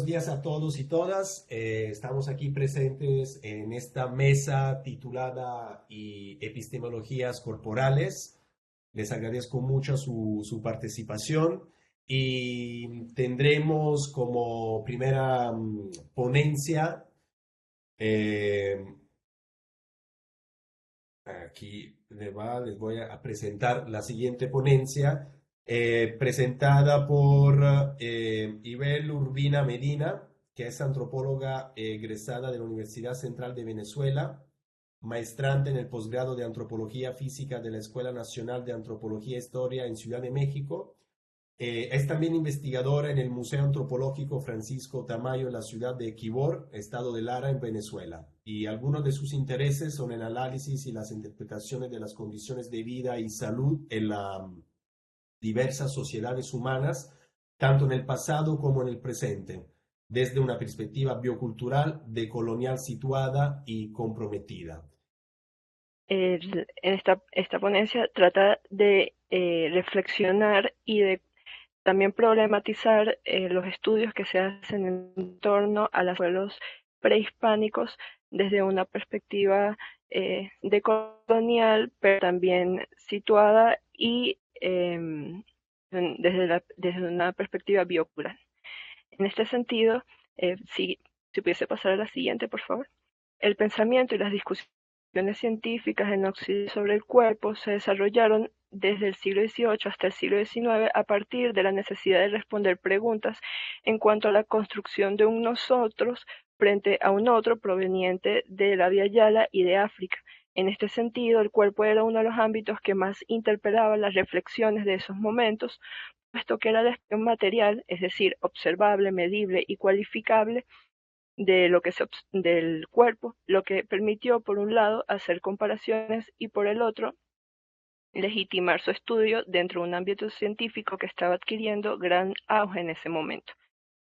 días a todos y todas. Estamos aquí presentes en esta mesa titulada Epistemologías Corporales. Les agradezco mucho su participación y tendremos como primera ponencia, eh, aquí les voy a presentar la siguiente ponencia, presentada por Ibel Urbina Medina, que es antropóloga egresada de la Universidad Central de Venezuela, maestrante en el posgrado de Antropología Física de la Escuela Nacional de Antropología e Historia en Ciudad de México. Es también investigadora en el Museo Antropológico Francisco Tamayo en la ciudad de Quibor, estado de Lara, en Venezuela. Y algunos de sus intereses son el análisis y las interpretaciones de las condiciones de vida y salud en las diversas sociedades humanas, tanto en el pasado como en el presente, desde una perspectiva biocultural, decolonial situada y comprometida. Esta ponencia trata de reflexionar y de también problematizar los estudios que se hacen en torno a los pueblos prehispánicos desde una perspectiva decolonial, pero también situada y desde una perspectiva biocultural. En este sentido, si pudiese pasar a la siguiente, por favor. El pensamiento y las discusiones científicas en Occidente sobre el cuerpo se desarrollaron desde el siglo XVIII hasta el siglo XIX a partir de la necesidad de responder preguntas en cuanto a la construcción de un nosotros frente a un otro proveniente de la Via Yala y de África. En este sentido, el cuerpo era uno de los ámbitos que más interpelaba las reflexiones de esos momentos, puesto que era la expresión material, es decir, observable, medible y cualificable, de lo que del cuerpo, lo que permitió, por un lado, hacer comparaciones y por el otro, legitimar su estudio dentro de un ámbito científico que estaba adquiriendo gran auge en ese momento.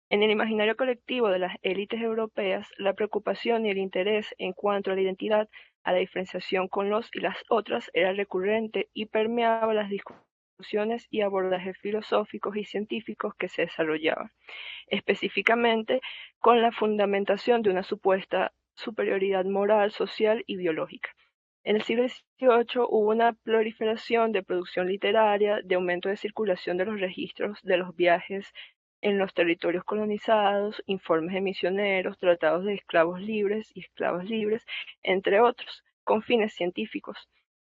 En el imaginario colectivo de las élites europeas, la preocupación y el interés en cuanto a la identidad, a la diferenciación con los y las otras, era recurrente y permeaba las discusiones y abordajes filosóficos y científicos que se desarrollaban, específicamente con la fundamentación de una supuesta superioridad moral, social y biológica. En el siglo XVIII hubo una proliferación de producción literaria, de aumento de circulación de los registros de los viajes en los territorios colonizados, informes de misioneros, tratados de esclavos libres y esclavas libres, entre otros, con fines científicos.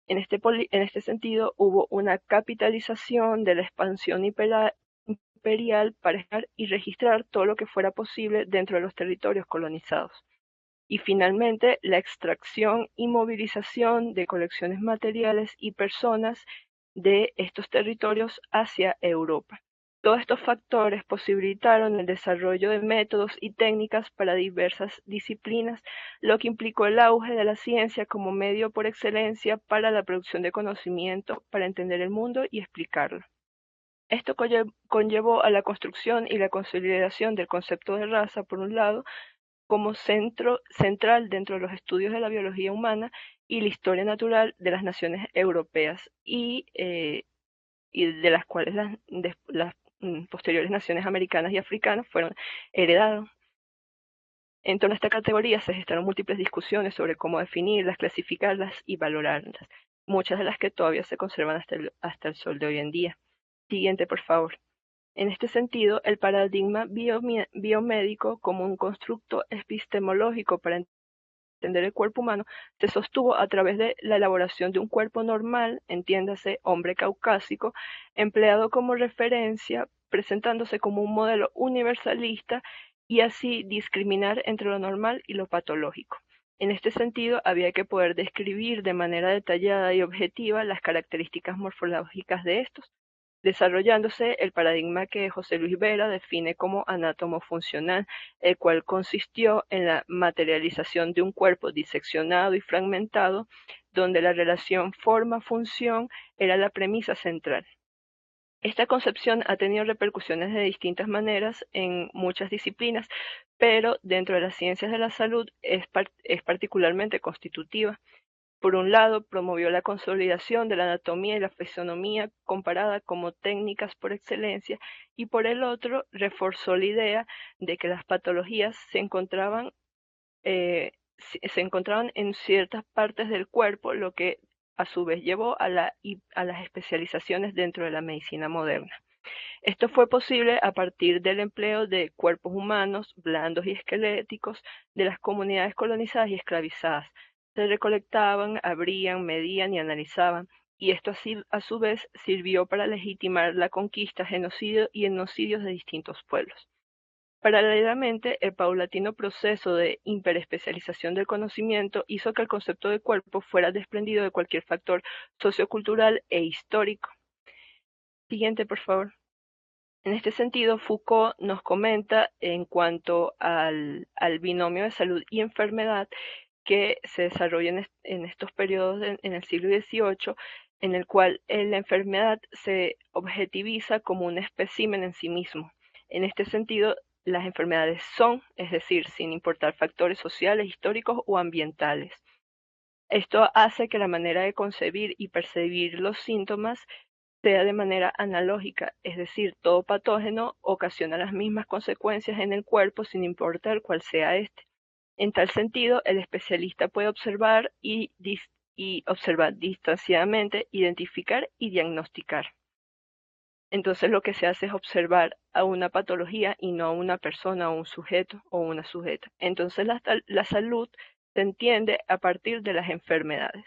En este sentido, hubo una capitalización de la expansión imperial para dejar y registrar todo lo que fuera posible dentro de los territorios colonizados. Y finalmente, la extracción y movilización de colecciones materiales y personas de estos territorios hacia Europa. Todos estos factores posibilitaron el desarrollo de métodos y técnicas para diversas disciplinas, lo que implicó el auge de la ciencia como medio por excelencia para la producción de conocimiento, para entender el mundo y explicarlo. Esto conllevó a la construcción y la consolidación del concepto de raza, por un lado, como centro central dentro de los estudios de la biología humana y la historia natural de las naciones europeas y de las cuales las posteriores naciones americanas y africanas fueron heredadas. En torno a esta categoría se gestaron múltiples discusiones sobre cómo definirlas, clasificarlas y valorarlas, muchas de las que todavía se conservan hasta el sol de hoy en día. Siguiente, por favor. En este sentido, el paradigma biomédico como un constructo epistemológico para entender el cuerpo humano se sostuvo a través de la elaboración de un cuerpo normal, entiéndase hombre caucásico, empleado como referencia, presentándose como un modelo universalista y así discriminar entre lo normal y lo patológico. En este sentido, había que poder describir de manera detallada y objetiva las características morfológicas de estos, desarrollándose el paradigma que José Luis Vera define como anátomo funcional, el cual consistió en la materialización de un cuerpo diseccionado y fragmentado, donde la relación forma-función era la premisa central. Esta concepción ha tenido repercusiones de distintas maneras en muchas disciplinas, pero dentro de las ciencias de la salud es particularmente constitutiva. Por un lado, promovió la consolidación de la anatomía y la fisonomía comparada como técnicas por excelencia, y por el otro, reforzó la idea de que las patologías se encontraban en ciertas partes del cuerpo, lo que a su vez llevó a las especializaciones dentro de la medicina moderna. Esto fue posible a partir del empleo de cuerpos humanos blandos y esqueléticos de las comunidades colonizadas y esclavizadas. Se recolectaban, abrían, medían y analizaban, y esto así, a su vez, sirvió para legitimar la conquista, genocidio y etnocidios de distintos pueblos. Paralelamente, el paulatino proceso de hiperespecialización del conocimiento hizo que el concepto de cuerpo fuera desprendido de cualquier factor sociocultural e histórico. Siguiente, por favor. En este sentido, Foucault nos comenta en cuanto al binomio de salud y enfermedad que se desarrolla en estos periodos en el siglo XVIII, en el cual la enfermedad se objetiviza como un espécimen en sí mismo. En este sentido, las enfermedades son, es decir, sin importar factores sociales, históricos o ambientales. Esto hace que la manera de concebir y percibir los síntomas sea de manera analógica, es decir, todo patógeno ocasiona las mismas consecuencias en el cuerpo sin importar cuál sea este. En tal sentido, el especialista puede observar y observar distanciadamente, identificar y diagnosticar. Entonces lo que se hace es observar a una patología y no a una persona o un sujeto o una sujeta. Entonces la salud se entiende a partir de las enfermedades.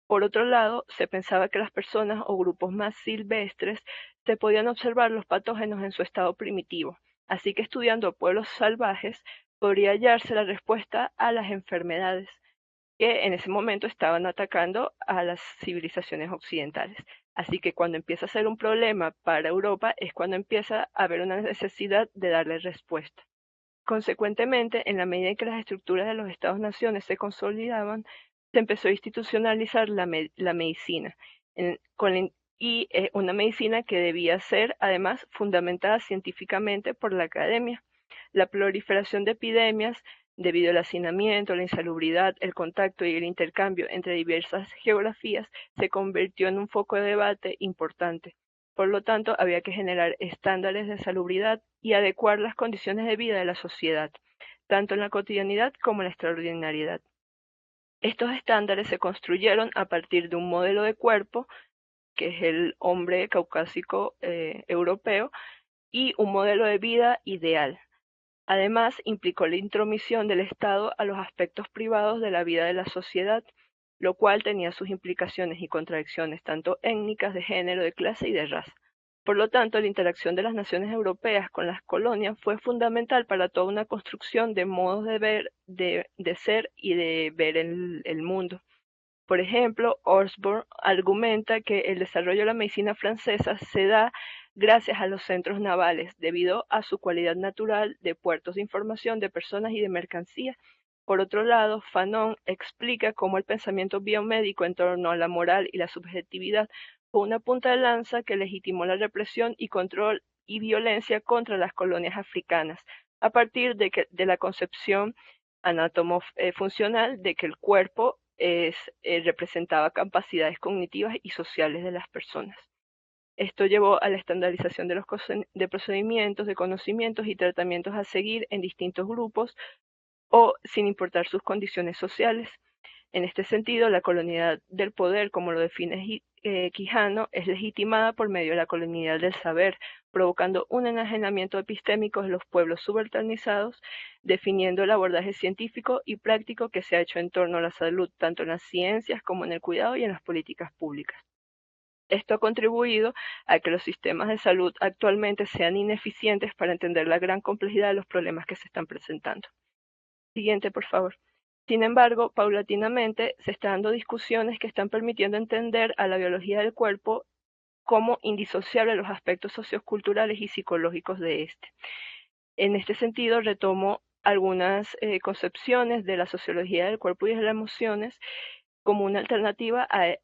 Por otro lado, se pensaba que las personas o grupos más silvestres se podían observar los patógenos en su estado primitivo, así que estudiando pueblos salvajes podría hallarse la respuesta a las enfermedades que en ese momento estaban atacando a las civilizaciones occidentales. Así que cuando empieza a ser un problema para Europa es cuando empieza a haber una necesidad de darle respuesta. Consecuentemente, en la medida en que las estructuras de los Estados-naciones se consolidaban, se empezó a institucionalizar la medicina, y una medicina que debía ser, además, fundamentada científicamente por la academia. La proliferación de epidemias, debido al hacinamiento, la insalubridad, el contacto y el intercambio entre diversas geografías, se convirtió en un foco de debate importante. Por lo tanto, había que generar estándares de salubridad y adecuar las condiciones de vida de la sociedad, tanto en la cotidianidad como en la extraordinariedad. Estos estándares se construyeron a partir de un modelo de cuerpo, que es el hombre caucásico europeo, y un modelo de vida ideal. Además, implicó la intromisión del Estado a los aspectos privados de la vida de la sociedad, lo cual tenía sus implicaciones y contradicciones tanto étnicas, de género, de clase y de raza. Por lo tanto, la interacción de las naciones europeas con las colonias fue fundamental para toda una construcción de modos de ver, de ser y de ver el mundo. Por ejemplo, Osborne argumenta que el desarrollo de la medicina francesa se da gracias a los centros navales, debido a su cualidad natural de puertos de información de personas y de mercancías. Por otro lado, Fanon explica cómo el pensamiento biomédico en torno a la moral y la subjetividad fue una punta de lanza que legitimó la represión y control y violencia contra las colonias africanas, a partir de la concepción anatomo-funcional de que el cuerpo representaba capacidades cognitivas y sociales de las personas. Esto llevó a la estandarización de procedimientos, de conocimientos y tratamientos a seguir en distintos grupos o sin importar sus condiciones sociales. En este sentido, la colonialidad del poder, como lo define Quijano, es legitimada por medio de la colonialidad del saber, provocando un enajenamiento epistémico de los pueblos subalternizados, definiendo el abordaje científico y práctico que se ha hecho en torno a la salud, tanto en las ciencias como en el cuidado y en las políticas públicas. Esto ha contribuido a que los sistemas de salud actualmente sean ineficientes para entender la gran complejidad de los problemas que se están presentando. Siguiente, por favor. Sin embargo, paulatinamente se están dando discusiones que están permitiendo entender a la biología del cuerpo como indisociable de los aspectos socioculturales y psicológicos de este. En este sentido, retomo algunas concepciones de la sociología del cuerpo y de las emociones como una alternativa a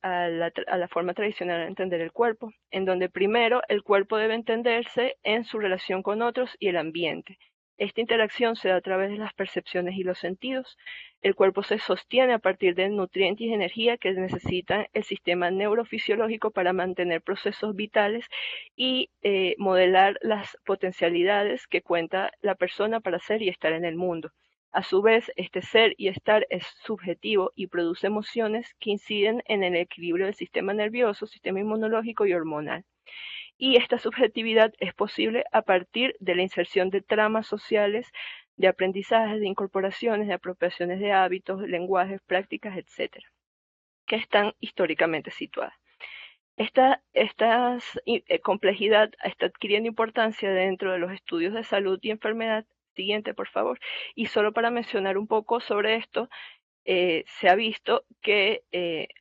la forma tradicional de entender el cuerpo, en donde primero el cuerpo debe entenderse en su relación con otros y el ambiente, Esta interacción se da a través de las percepciones y los sentidos. El cuerpo se sostiene a partir de nutrientes y energía que necesita el sistema neurofisiológico para mantener procesos vitales y modelar las potencialidades que cuenta la persona para ser y estar en el mundo. A su vez, este ser y estar es subjetivo y produce emociones que inciden en el equilibrio del sistema nervioso, sistema inmunológico y hormonal. Y esta subjetividad es posible a partir de la inserción de tramas sociales, de aprendizajes, de incorporaciones, de apropiaciones de hábitos, lenguajes, prácticas, etcétera, que están históricamente situadas. Esta complejidad está adquiriendo importancia dentro de los estudios de salud y enfermedad. Siguiente, por favor. Y solo para mencionar un poco sobre esto, se ha visto que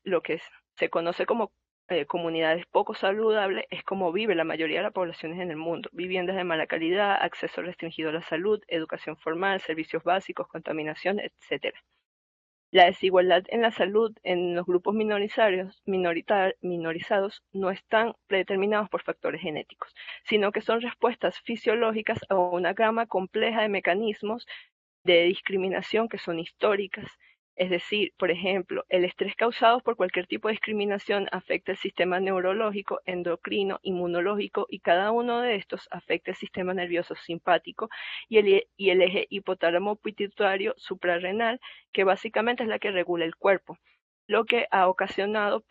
lo que se conoce como comunidades poco saludables es como vive la mayoría de las poblaciones en el mundo. Viviendas de mala calidad, acceso restringido a la salud, educación formal, servicios básicos, contaminación, etcétera. La desigualdad en la salud en los grupos minorizados no están predeterminados por factores genéticos, sino que son respuestas fisiológicas a una gama compleja de mecanismos de discriminación que son históricas. Es decir, por ejemplo, el estrés causado por cualquier tipo de discriminación afecta el sistema neurológico, endocrino, inmunológico y cada uno de estos afecta el sistema nervioso simpático y el eje hipotálamo pituitario suprarrenal, que básicamente es la que regula el cuerpo, lo que ha ocasionado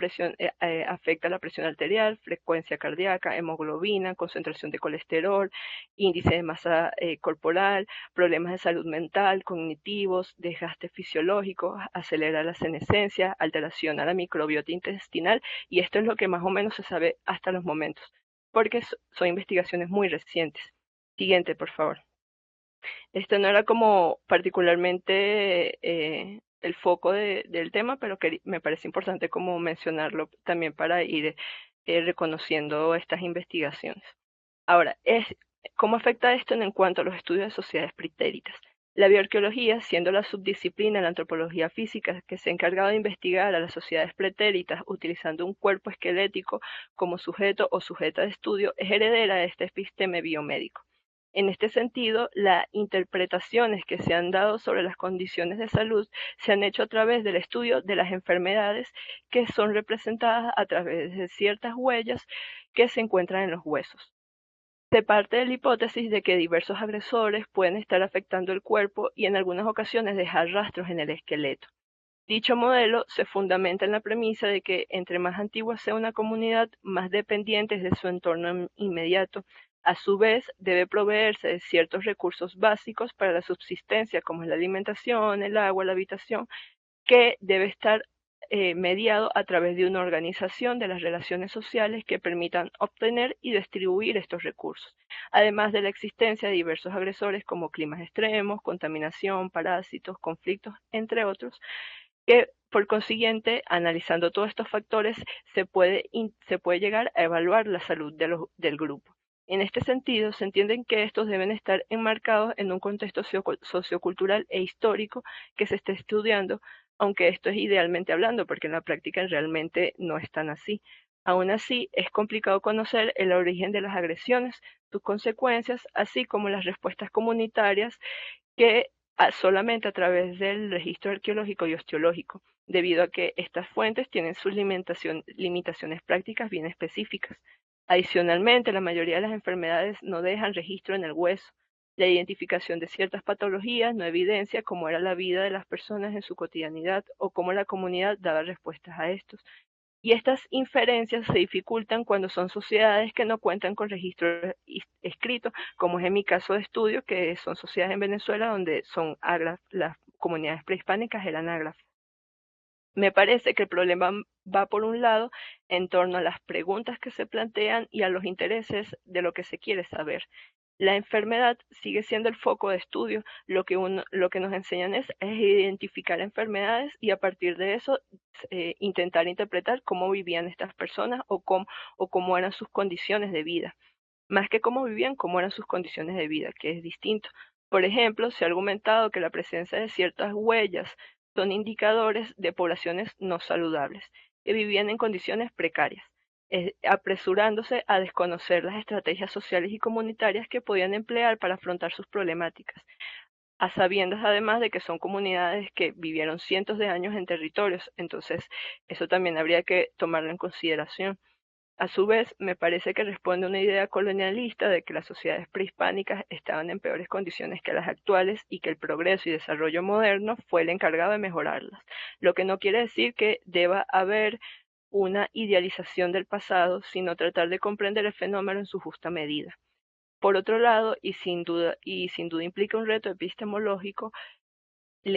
afecta la presión arterial, frecuencia cardíaca, hemoglobina, concentración de colesterol, índice de masa corporal, problemas de salud mental, cognitivos, desgaste fisiológico, acelera la senescencia, alteración a la microbiota intestinal, y esto es lo que más o menos se sabe hasta los momentos, porque son investigaciones muy recientes. Siguiente, por favor. Esto no era como particularmente el foco del tema, pero que me parece importante como mencionarlo también para ir reconociendo estas investigaciones. Ahora, ¿cómo afecta esto en cuanto a los estudios de sociedades pretéritas? La bioarqueología, siendo la subdisciplina de la antropología física que se ha encargado de investigar a las sociedades pretéritas utilizando un cuerpo esquelético como sujeto o sujeta de estudio, es heredera de este episteme biomédico. En este sentido, las interpretaciones que se han dado sobre las condiciones de salud se han hecho a través del estudio de las enfermedades que son representadas a través de ciertas huellas que se encuentran en los huesos. Se parte de la hipótesis de que diversos agresores pueden estar afectando el cuerpo y en algunas ocasiones dejar rastros en el esqueleto. Dicho modelo se fundamenta en la premisa de que entre más antigua sea una comunidad, más dependiente es de su entorno inmediato. A su vez, debe proveerse de ciertos recursos básicos para la subsistencia, como es la alimentación, el agua, la habitación, que debe estar mediado a través de una organización de las relaciones sociales que permitan obtener y distribuir estos recursos, además de la existencia de diversos agresores como climas extremos, contaminación, parásitos, conflictos, entre otros, que por consiguiente, analizando todos estos factores, se puede llegar a evaluar la salud del grupo. En este sentido, se entiende que estos deben estar enmarcados en un contexto sociocultural e histórico que se esté estudiando, aunque esto es idealmente hablando, porque en la práctica realmente no es tan así. Aún así, es complicado conocer el origen de las agresiones, sus consecuencias, así como las respuestas comunitarias que solamente a través del registro arqueológico y osteológico, debido a que estas fuentes tienen sus limitaciones prácticas bien específicas. Adicionalmente, la mayoría de las enfermedades no dejan registro en el hueso. La identificación de ciertas patologías no evidencia cómo era la vida de las personas en su cotidianidad o cómo la comunidad daba respuestas a estos. Y estas inferencias se dificultan cuando son sociedades que no cuentan con registro escrito, como es en mi caso de estudio, que son sociedades en Venezuela donde son las comunidades prehispánicas eran ágrafas. Me parece que el problema va por un lado en torno a las preguntas que se plantean y a los intereses de lo que se quiere saber. La enfermedad sigue siendo el foco de estudio. Lo que nos enseñan es identificar enfermedades y a partir de eso intentar interpretar cómo vivían estas personas o cómo eran sus condiciones de vida. Más que cómo vivían, cómo eran sus condiciones de vida, que es distinto. Por ejemplo, se ha argumentado que la presencia de ciertas huellas son indicadores de poblaciones no saludables, que vivían en condiciones precarias. apresurándose a desconocer las estrategias sociales y comunitarias que podían emplear para afrontar sus problemáticas, a sabiendas además de que son comunidades que vivieron cientos de años en territorios, entonces eso también habría que tomarlo en consideración. A su vez, me parece que responde a una idea colonialista de que las sociedades prehispánicas estaban en peores condiciones que las actuales y que el progreso y desarrollo moderno fue el encargado de mejorarlas, lo que no quiere decir que deba haber una idealización del pasado, sino tratar de comprender el fenómeno en su justa medida. Por otro lado, y sin duda implica un reto epistemológico,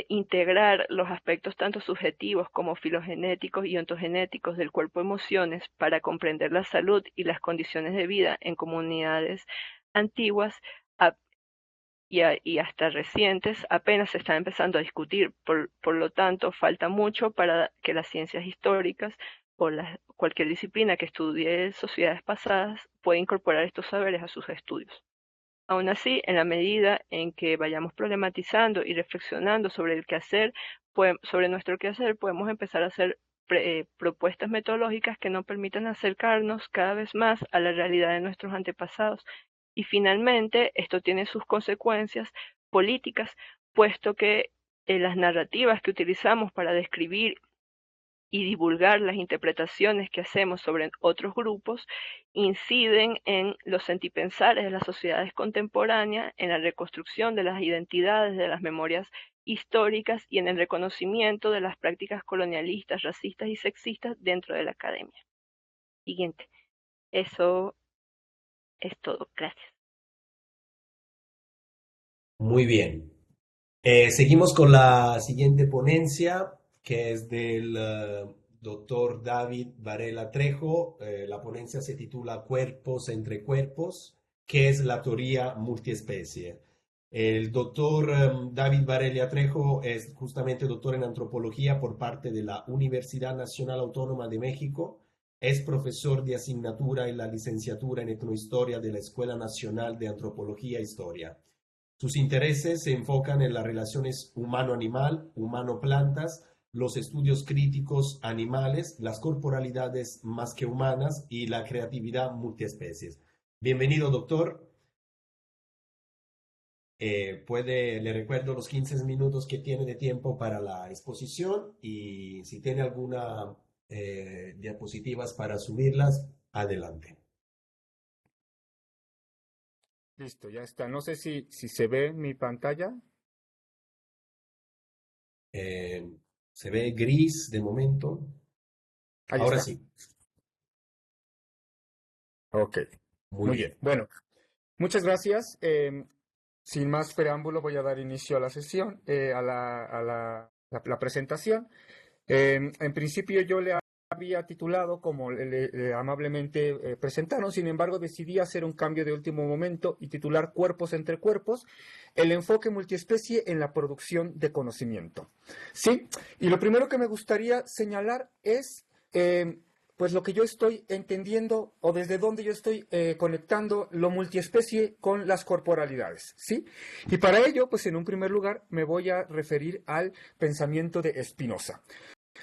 integrar los aspectos tanto subjetivos como filogenéticos y ontogenéticos del cuerpo-emociones para comprender la salud y las condiciones de vida en comunidades antiguas y hasta recientes apenas se está empezando a discutir. Por lo tanto, falta mucho para que las ciencias históricas o cualquier disciplina que estudie sociedades pasadas pueda incorporar estos saberes a sus estudios. Aún así, en la medida en que vayamos problematizando y reflexionando sobre el quehacer, sobre nuestro quehacer, podemos empezar a hacer propuestas metodológicas que nos permitan acercarnos cada vez más a la realidad de nuestros antepasados. Y finalmente, esto tiene sus consecuencias políticas, puesto que las narrativas que utilizamos para describir y divulgar las interpretaciones que hacemos sobre otros grupos inciden en los sentipensares de las sociedades contemporáneas, en la reconstrucción de las identidades, de las memorias históricas y en el reconocimiento de las prácticas colonialistas, racistas y sexistas dentro de la academia. Siguiente. Eso es todo. Gracias. Muy bien. Seguimos con la siguiente ponencia, que es del doctor David Varela Trejo. La ponencia se titula Cuerpos entre cuerpos, que es la teoría multiespecie. El doctor David Varela Trejo es justamente doctor en antropología por parte de la Universidad Nacional Autónoma de México. Es profesor de asignatura en la licenciatura en etnohistoria de la Escuela Nacional de Antropología e Historia. Sus intereses se enfocan en las relaciones humano-animal, humano-plantas, los estudios críticos animales, las corporalidades más que humanas y la creatividad multiespecies. Bienvenido, doctor. Le recuerdo los 15 minutos que tiene de tiempo para la exposición y si tiene alguna diapositivas para subirlas, adelante. Listo, ya está. No sé si se ve mi pantalla. Se ve gris de momento. Ahí Ahora está. sí. Ok, Muy muy bien. bien. Bueno, muchas gracias. Sin más preámbulo, voy a dar inicio a la sesión, a la presentación. En principio yo le había titulado como le amablemente presentaron, sin embargo decidí hacer un cambio de último momento y titular Cuerpos entre cuerpos, el enfoque multiespecie en la producción de conocimiento. Sí, y lo primero que me gustaría señalar es pues lo que yo estoy entendiendo o desde donde yo estoy conectando lo multiespecie con las corporalidades, ¿sí? Y para ello, pues en un primer lugar me voy a referir al pensamiento de Spinoza.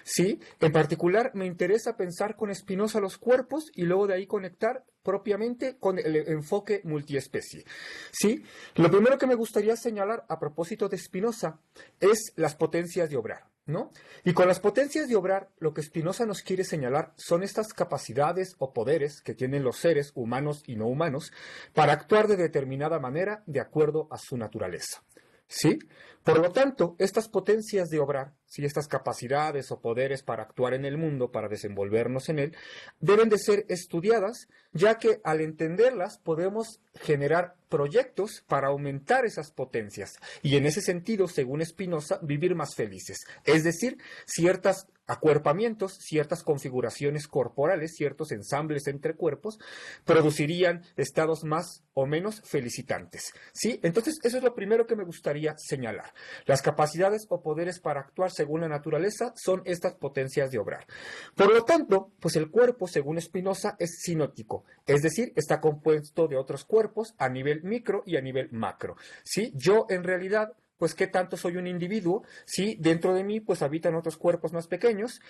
Sí, en particular me interesa pensar con Spinoza los cuerpos y luego de ahí conectar propiamente con el enfoque multiespecie. Sí, lo primero que me gustaría señalar a propósito de Spinoza es las potencias de obrar, ¿no? Y con las potencias de obrar, lo que Spinoza nos quiere señalar son estas capacidades o poderes que tienen los seres humanos y no humanos para actuar de determinada manera de acuerdo a su naturaleza. ¿Sí? Por lo tanto, estas potencias de obrar, ¿sí? Estas capacidades o poderes para actuar en el mundo, para desenvolvernos en él, deben de ser estudiadas, ya que al entenderlas podemos generar proyectos para aumentar esas potencias y en ese sentido, según Spinoza, vivir más felices. Es decir, ciertos acuerpamientos, ciertas configuraciones corporales, ciertos ensambles entre cuerpos, producirían estados más o menos felicitantes. ¿Sí? Entonces, eso es lo primero que me gustaría señalar. Las capacidades o poderes para actuar según la naturaleza son estas potencias de obrar. Por lo tanto, pues el cuerpo, según Spinoza, es sinótico, es decir, está compuesto de otros cuerpos a nivel micro y a nivel macro. ¿Sí? Yo, en realidad, pues qué tanto soy un individuo, si dentro de mí pues habitan otros cuerpos más pequeños,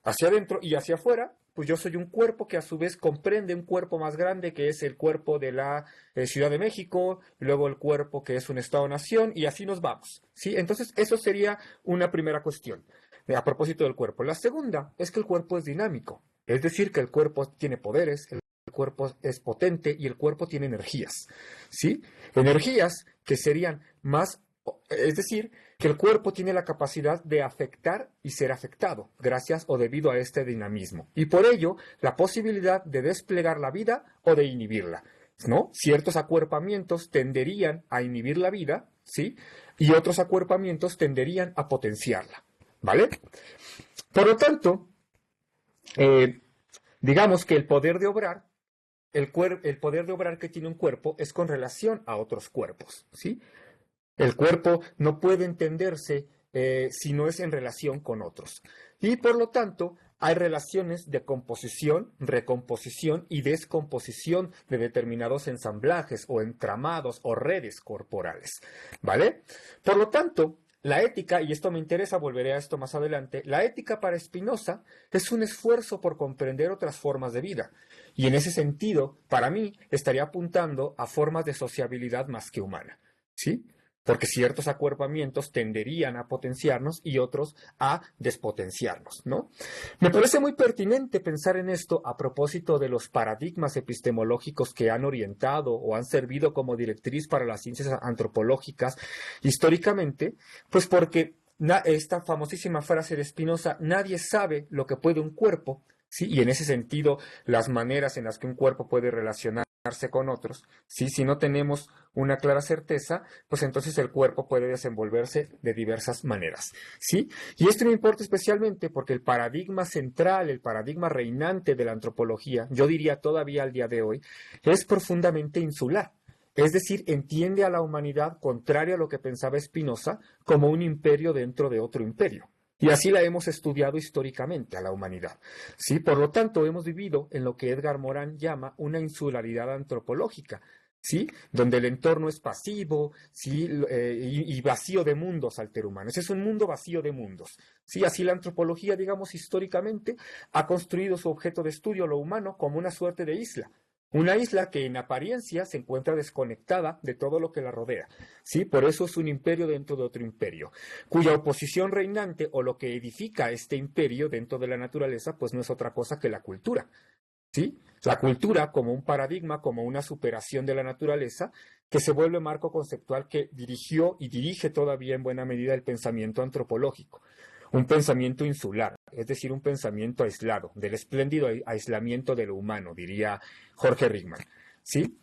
hacia adentro y hacia afuera, pues yo soy un cuerpo que a su vez comprende un cuerpo más grande que es el cuerpo de la Ciudad de México, y luego el cuerpo que es un Estado-nación, y así nos vamos, ¿sí? Entonces eso sería una primera cuestión a propósito del cuerpo. La segunda es que el cuerpo es dinámico, es decir, que el cuerpo tiene poderes, el cuerpo es potente y el cuerpo tiene energías, ¿sí? Energías que serían más, es decir, que el cuerpo tiene la capacidad de afectar y ser afectado, gracias o debido a este dinamismo. Y por ello, la posibilidad de desplegar la vida o de inhibirla, ¿no? Ciertos acuerpamientos tenderían a inhibir la vida, ¿sí? Y otros acuerpamientos tenderían a potenciarla, ¿vale? Por lo tanto, digamos que el poder de obrar, el poder de obrar que tiene un cuerpo es con relación a otros cuerpos, ¿sí? El cuerpo no puede entenderse si no es en relación con otros. Y por lo tanto, hay relaciones de composición, recomposición y descomposición de determinados ensamblajes o entramados o redes corporales, ¿vale? Por lo tanto, la ética, y esto me interesa, volveré a esto más adelante, la ética para Spinoza es un esfuerzo por comprender otras formas de vida. Y en ese sentido, para mí, estaría apuntando a formas de sociabilidad más que humana, ¿sí? Porque ciertos acuerpamientos tenderían a potenciarnos y otros a despotenciarnos, ¿no? Me parece muy pertinente pensar en esto a propósito de los paradigmas epistemológicos que han orientado o han servido como directriz para las ciencias antropológicas históricamente, pues porque esta famosísima frase de Spinoza, nadie sabe lo que puede un cuerpo, ¿sí? Y en ese sentido, las maneras en las que un cuerpo puede relacionarse con otros, ¿sí? Si no tenemos una clara certeza, pues entonces el cuerpo puede desenvolverse de diversas maneras, ¿sí? Y esto me importa especialmente porque el paradigma central, el paradigma reinante de la antropología, yo diría todavía al día de hoy, es profundamente insular. Es decir, entiende a la humanidad, contrario a lo que pensaba Spinoza, como un imperio dentro de otro imperio. Y así la hemos estudiado históricamente a la humanidad, ¿sí? Por lo tanto, hemos vivido en lo que Edgar Morin llama una insularidad antropológica, ¿sí? Donde el entorno es pasivo, ¿sí? Y vacío de mundos al ser humano. Ese es un mundo vacío de mundos, ¿sí? Así la antropología, digamos, históricamente ha construido su objeto de estudio, lo humano, como una suerte de isla. Una isla que en apariencia se encuentra desconectada de todo lo que la rodea, ¿sí? Por eso es un imperio dentro de otro imperio, cuya oposición reinante o lo que edifica este imperio dentro de la naturaleza, pues no es otra cosa que la cultura, ¿sí? La cultura como un paradigma, como una superación de la naturaleza, que se vuelve marco conceptual que dirigió y dirige todavía en buena medida el pensamiento antropológico. Un pensamiento insular, es decir, un pensamiento aislado, del espléndido aislamiento de lo humano, diría Jorge Rickman, ¿sí?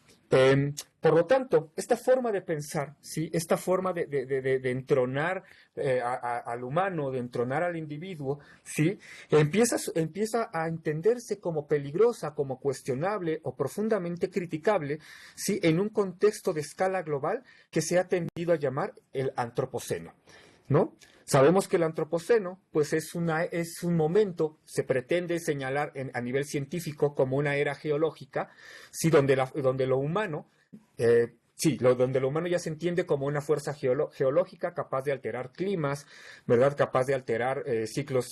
Por lo tanto, esta forma de pensar, ¿sí? Esta forma de entronar al humano, de entronar al individuo, ¿sí? Empieza a entenderse como peligrosa, como cuestionable o profundamente criticable, ¿sí? En un contexto de escala global que se ha tendido a llamar el antropoceno, ¿no? Sabemos que el antropoceno, pues es un momento, se pretende señalar a nivel científico como una era geológica, sí, donde lo humano, donde lo humano ya se entiende como una fuerza geológica capaz de alterar climas, ¿verdad? Capaz de alterar ciclos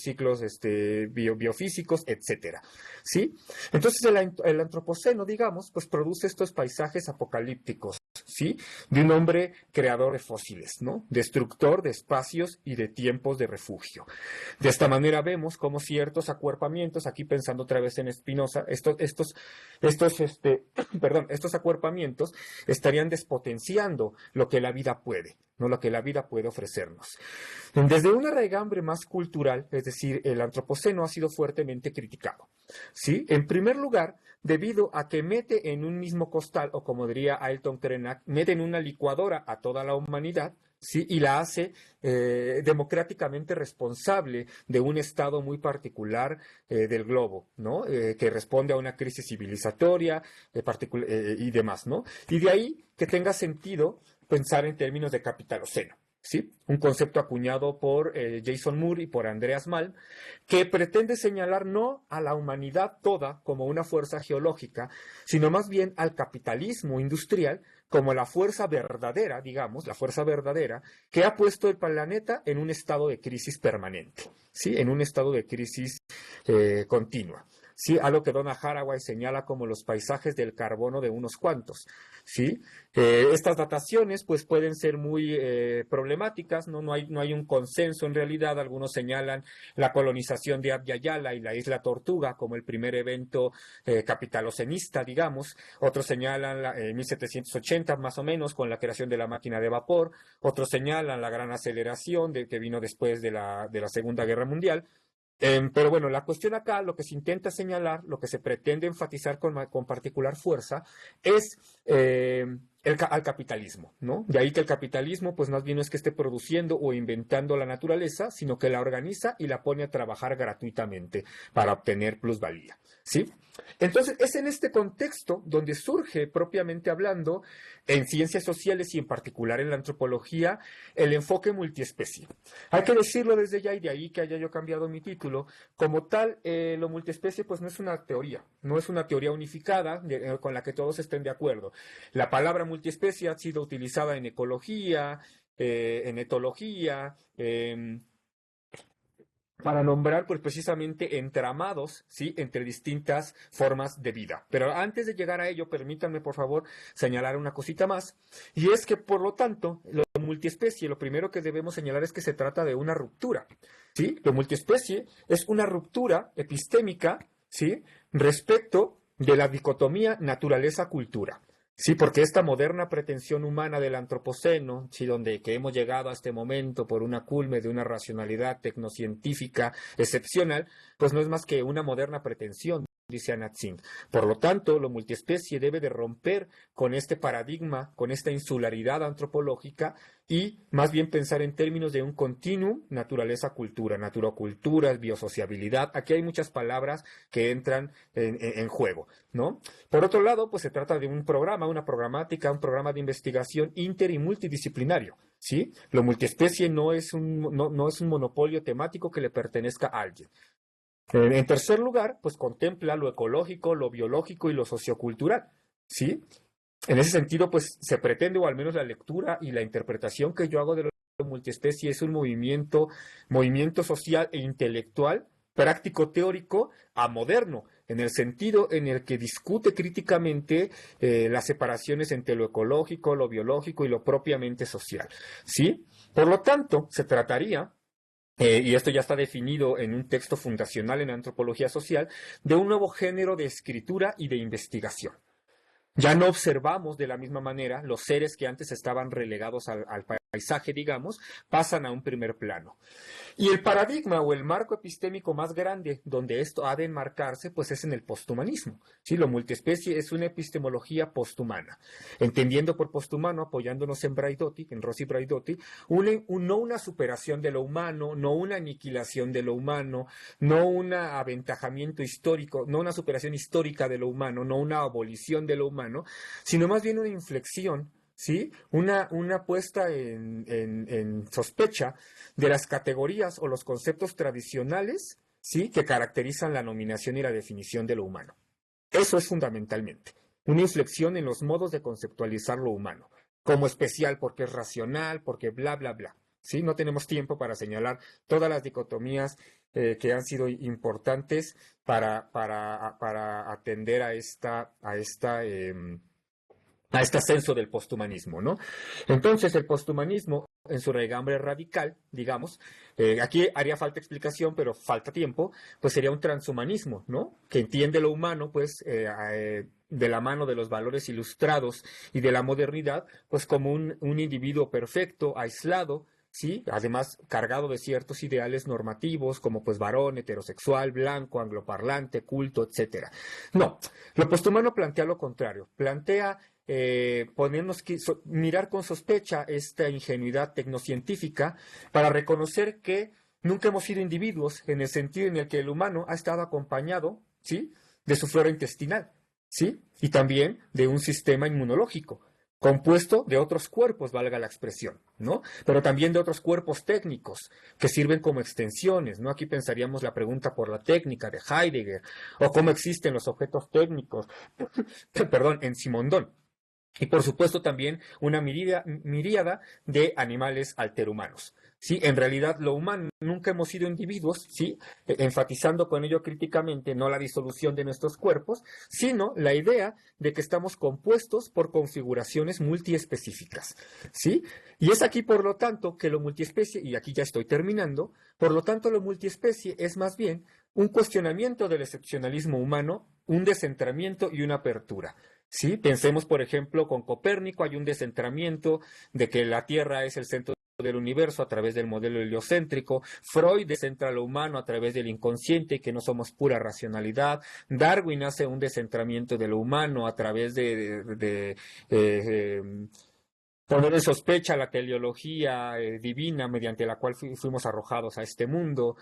biofísicos, etcétera, ¿sí? Entonces el antropoceno, digamos, pues produce estos paisajes apocalípticos, ¿sí? De un hombre creador de fósiles, ¿no? Destructor de espacios y de tiempos de refugio. De esta manera vemos cómo ciertos acuerpamientos, aquí pensando otra vez en Spinoza, estos acuerpamientos estarían despotenciando lo que la vida puede, ¿no? Lo que la vida puede ofrecernos. Desde una raigambre más cultural, es decir, el antropoceno ha sido fuertemente criticado, ¿sí? En primer lugar, debido a que mete en un mismo costal, o como diría Ailton Krenak, mete en una licuadora a toda la humanidad, ¿sí? Y la hace democráticamente responsable de un estado muy particular del globo, ¿no? Que responde a una crisis civilizatoria y demás, ¿no? Y de ahí que tenga sentido pensar en términos de capitaloceno, ¿sí? Un concepto acuñado por Jason Moore y por Andreas Malm, que pretende señalar no a la humanidad toda como una fuerza geológica, sino más bien al capitalismo industrial como la fuerza verdadera, digamos, la fuerza verdadera, que ha puesto el planeta en un estado de crisis permanente, ¿sí? En un estado de crisis continua. ¿Sí? Algo que Donna Haraway señala como los paisajes del carbono de unos cuantos, ¿sí? Estas dataciones pues pueden ser muy problemáticas, ¿no? No hay un consenso en realidad. Algunos señalan la colonización de Abya Yala y la isla Tortuga como el primer evento capitalocenista, digamos. Otros señalan 1780 más o menos con la creación de la máquina de vapor. Otros señalan la gran aceleración que vino después de la Segunda Guerra Mundial. Pero bueno, la cuestión acá, lo que se intenta señalar, lo que se pretende enfatizar con particular fuerza, es al capitalismo, ¿no? De ahí que el capitalismo, pues más bien no es que esté produciendo o inventando la naturaleza, sino que la organiza y la pone a trabajar gratuitamente para obtener plusvalía, ¿sí? Entonces, es en este contexto donde surge, propiamente hablando, en ciencias sociales y en particular en la antropología, el enfoque multiespecie. Hay que decirlo desde ya, y de ahí que haya yo cambiado mi título. Como tal, lo multiespecie pues no es una teoría, no es una teoría unificada con la que todos estén de acuerdo. La palabra multiespecie ha sido utilizada en ecología, en etología, para nombrar pues precisamente entramados, ¿sí? Entre distintas formas de vida. Pero antes de llegar a ello, permítanme por favor señalar una cosita más, y es que por lo tanto, lo multiespecie, lo primero que debemos señalar es que se trata de una ruptura, ¿sí? Lo multiespecie es una ruptura epistémica, ¿sí? Respecto de la dicotomía naturaleza-cultura. Sí, porque esta moderna pretensión humana del antropoceno, sí, que hemos llegado a este momento por una culme de una racionalidad tecnocientífica excepcional, pues no es más que una moderna pretensión, dice Anat Singh. Por lo tanto, lo multiespecie debe de romper con este paradigma, con esta insularidad antropológica y más bien pensar en términos de un continuum naturaleza-cultura, naturoculturas, biosociabilidad. Aquí hay muchas palabras que entran en juego, ¿no? Por otro lado, pues se trata de un programa, una programática, un programa de investigación inter y multidisciplinario, ¿sí? Lo multiespecie no es un monopolio temático que le pertenezca a alguien. En tercer lugar, pues contempla lo ecológico, lo biológico y lo sociocultural, ¿sí? En ese sentido, pues se pretende, o al menos la lectura y la interpretación que yo hago de lo multiespecie es un movimiento social e intelectual, práctico teórico a moderno, en el sentido en el que discute críticamente las separaciones entre lo ecológico, lo biológico y lo propiamente social, ¿sí? Por lo tanto, se trataría y esto ya está definido en un texto fundacional en antropología social, de un nuevo género de escritura y de investigación. Ya no observamos de la misma manera los seres que antes estaban relegados al paisaje, digamos, pasan a un primer plano. Y el paradigma o el marco epistémico más grande donde esto ha de enmarcarse, pues es en el posthumanismo. ¿Sí? Lo multiespecie es una epistemología posthumana. Entendiendo por posthumano, apoyándonos en Braidotti, en Rossi Braidotti, no una superación de lo humano, no una aniquilación de lo humano, no un aventajamiento histórico, no una superación histórica de lo humano, no una abolición de lo humano, sino más bien una inflexión, ¿sí? Una puesta en sospecha de las categorías o los conceptos tradicionales, ¿sí? Que caracterizan la nominación y la definición de lo humano. Eso es fundamentalmente una inflexión en los modos de conceptualizar lo humano, como especial porque es racional, porque bla, bla, bla. ¿Sí? No tenemos tiempo para señalar todas las dicotomías que han sido importantes para atender a este ascenso del posthumanismo, ¿no? Entonces, el posthumanismo, en su raigambre radical, digamos, aquí haría falta explicación, pero falta tiempo, pues sería un transhumanismo, ¿no? Que entiende lo humano, pues, de la mano de los valores ilustrados y de la modernidad, pues como un individuo perfecto, aislado, ¿sí? Además, cargado de ciertos ideales normativos, como pues varón, heterosexual, blanco, angloparlante, culto, etc. No, lo posthumano plantea lo contrario, plantea mirar con sospecha esta ingenuidad tecnocientífica para reconocer que nunca hemos sido individuos en el sentido en el que el humano ha estado acompañado, ¿sí? De su flora intestinal, ¿sí? Y también de un sistema inmunológico. compuesto de otros cuerpos, valga la expresión, ¿no? Pero también de otros cuerpos técnicos que sirven como extensiones, ¿no? Aquí pensaríamos la pregunta por la técnica de Heidegger, o cómo existen los objetos técnicos, perdón, en Simondon. Y por supuesto también una miríada de animales alterhumanos. ¿Sí? En realidad lo humano, nunca hemos sido individuos, ¿sí? Enfatizando con ello críticamente no la disolución de nuestros cuerpos, sino la idea de que estamos compuestos por configuraciones multiespecíficas, ¿sí? Y es aquí, por lo tanto, que lo multiespecie, y aquí ya estoy terminando, por lo tanto lo multiespecie es más bien un cuestionamiento del excepcionalismo humano, un descentramiento y una apertura. Sí, pensemos, por ejemplo, con Copérnico hay un descentramiento de que la Tierra es el centro del universo a través del modelo heliocéntrico. Freud descentra lo humano a través del inconsciente, que no somos pura racionalidad. Darwin hace un descentramiento de lo humano a través de poner en sospecha la teleología divina mediante la cual fuimos arrojados a este mundo.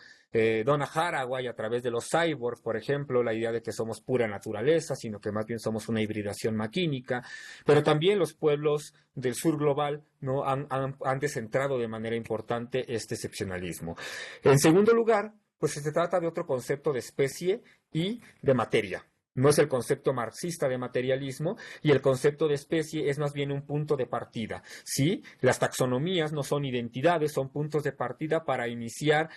Donna Haraway, a través de los cyborgs, por ejemplo, la idea de que somos pura naturaleza, sino que más bien somos una hibridación maquínica. Pero también los pueblos del sur global, ¿no? han descentrado de manera importante este excepcionalismo. En segundo lugar, pues se trata de otro concepto de especie y de materia. No es el concepto marxista de materialismo, y el concepto de especie es más bien un punto de partida, ¿sí? Las taxonomías no son identidades, son puntos de partida para iniciar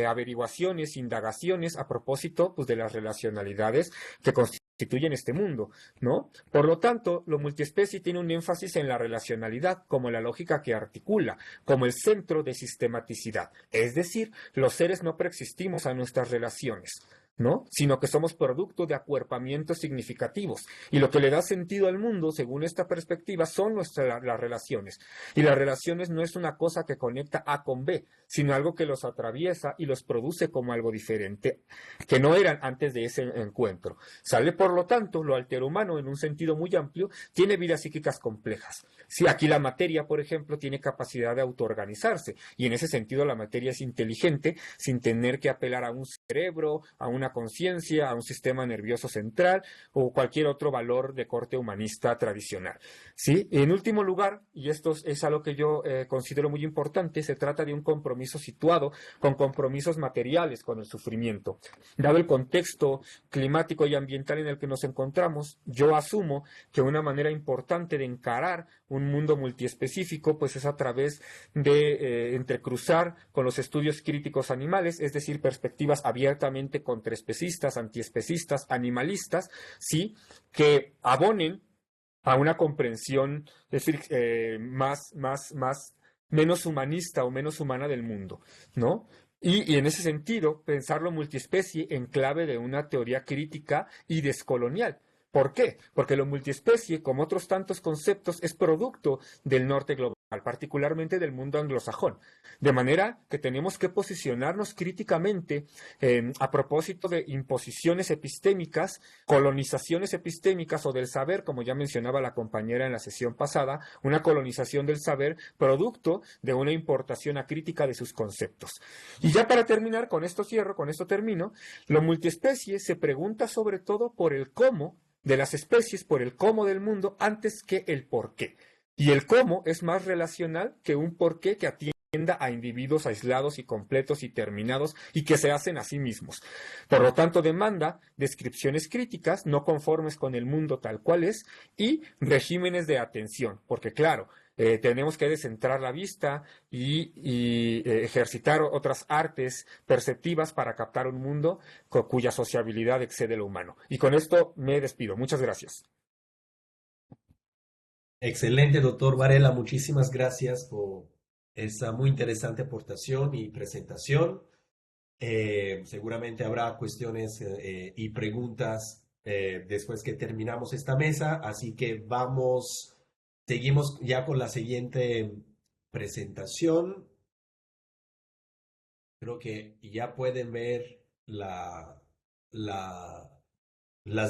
averiguaciones, indagaciones a propósito, pues, de las relacionalidades que constituyen este mundo, ¿no? Por lo tanto, lo multiespecie tiene un énfasis en la relacionalidad como la lógica que articula, como el centro de sistematicidad. Es decir, los seres no preexistimos a nuestras relaciones, ¿no? Sino que somos producto de acuerpamientos significativos. Y lo que le da sentido al mundo, según esta perspectiva, son las relaciones. Y las relaciones no es una cosa que conecta A con B, sino algo que los atraviesa y los produce como algo diferente, que no eran antes de ese encuentro. Sale, por lo tanto, lo alterhumano, en un sentido muy amplio, tiene vidas psíquicas complejas. Sí, aquí la materia, por ejemplo, tiene capacidad de autoorganizarse, y en ese sentido la materia es inteligente sin tener que apelar a un cerebro, a una conciencia, a un sistema nervioso central o cualquier otro valor de corte humanista tradicional. ¿Sí? En último lugar, y esto es algo que yo considero muy importante, se trata de un compromiso situado con compromisos materiales con el sufrimiento. Dado el contexto climático y ambiental en el que nos encontramos, yo asumo que una manera importante de encarar un mundo multiespecífico pues es a través de entrecruzar con los estudios críticos animales, es decir, perspectivas abiertamente contraespecistas, antiespecistas, animalistas, ¿sí? Que abonen a una comprensión, es decir, menos humanista o menos humana del mundo, ¿no? Y en ese sentido, pensarlo multiespecie en clave de una teoría crítica y descolonial. ¿Por qué? Porque lo multiespecie, como otros tantos conceptos, es producto del norte global, particularmente del mundo anglosajón. De manera que tenemos que posicionarnos críticamente a propósito de imposiciones epistémicas, colonizaciones epistémicas o del saber, como ya mencionaba la compañera en la sesión pasada, una colonización del saber producto de una importación acrítica de sus conceptos. Y ya para terminar, con esto cierro, con esto termino, lo multiespecie se pregunta sobre todo por el cómo de las especies, por el cómo del mundo, antes que el por qué. Y el cómo es más relacional que un por qué que atienda a individuos aislados y completos y terminados y que se hacen a sí mismos. Por lo tanto, demanda descripciones críticas no conformes con el mundo tal cual es y regímenes de atención, porque claro, tenemos que descentrar la vista y ejercitar otras artes perceptivas para captar un mundo cuya sociabilidad excede lo humano. Y con esto me despido. Muchas gracias. Excelente, doctor Varela. Muchísimas gracias por esa muy interesante aportación y presentación. Seguramente habrá cuestiones y preguntas después que terminamos esta mesa, así que seguimos ya con la siguiente presentación. Creo que ya pueden ver las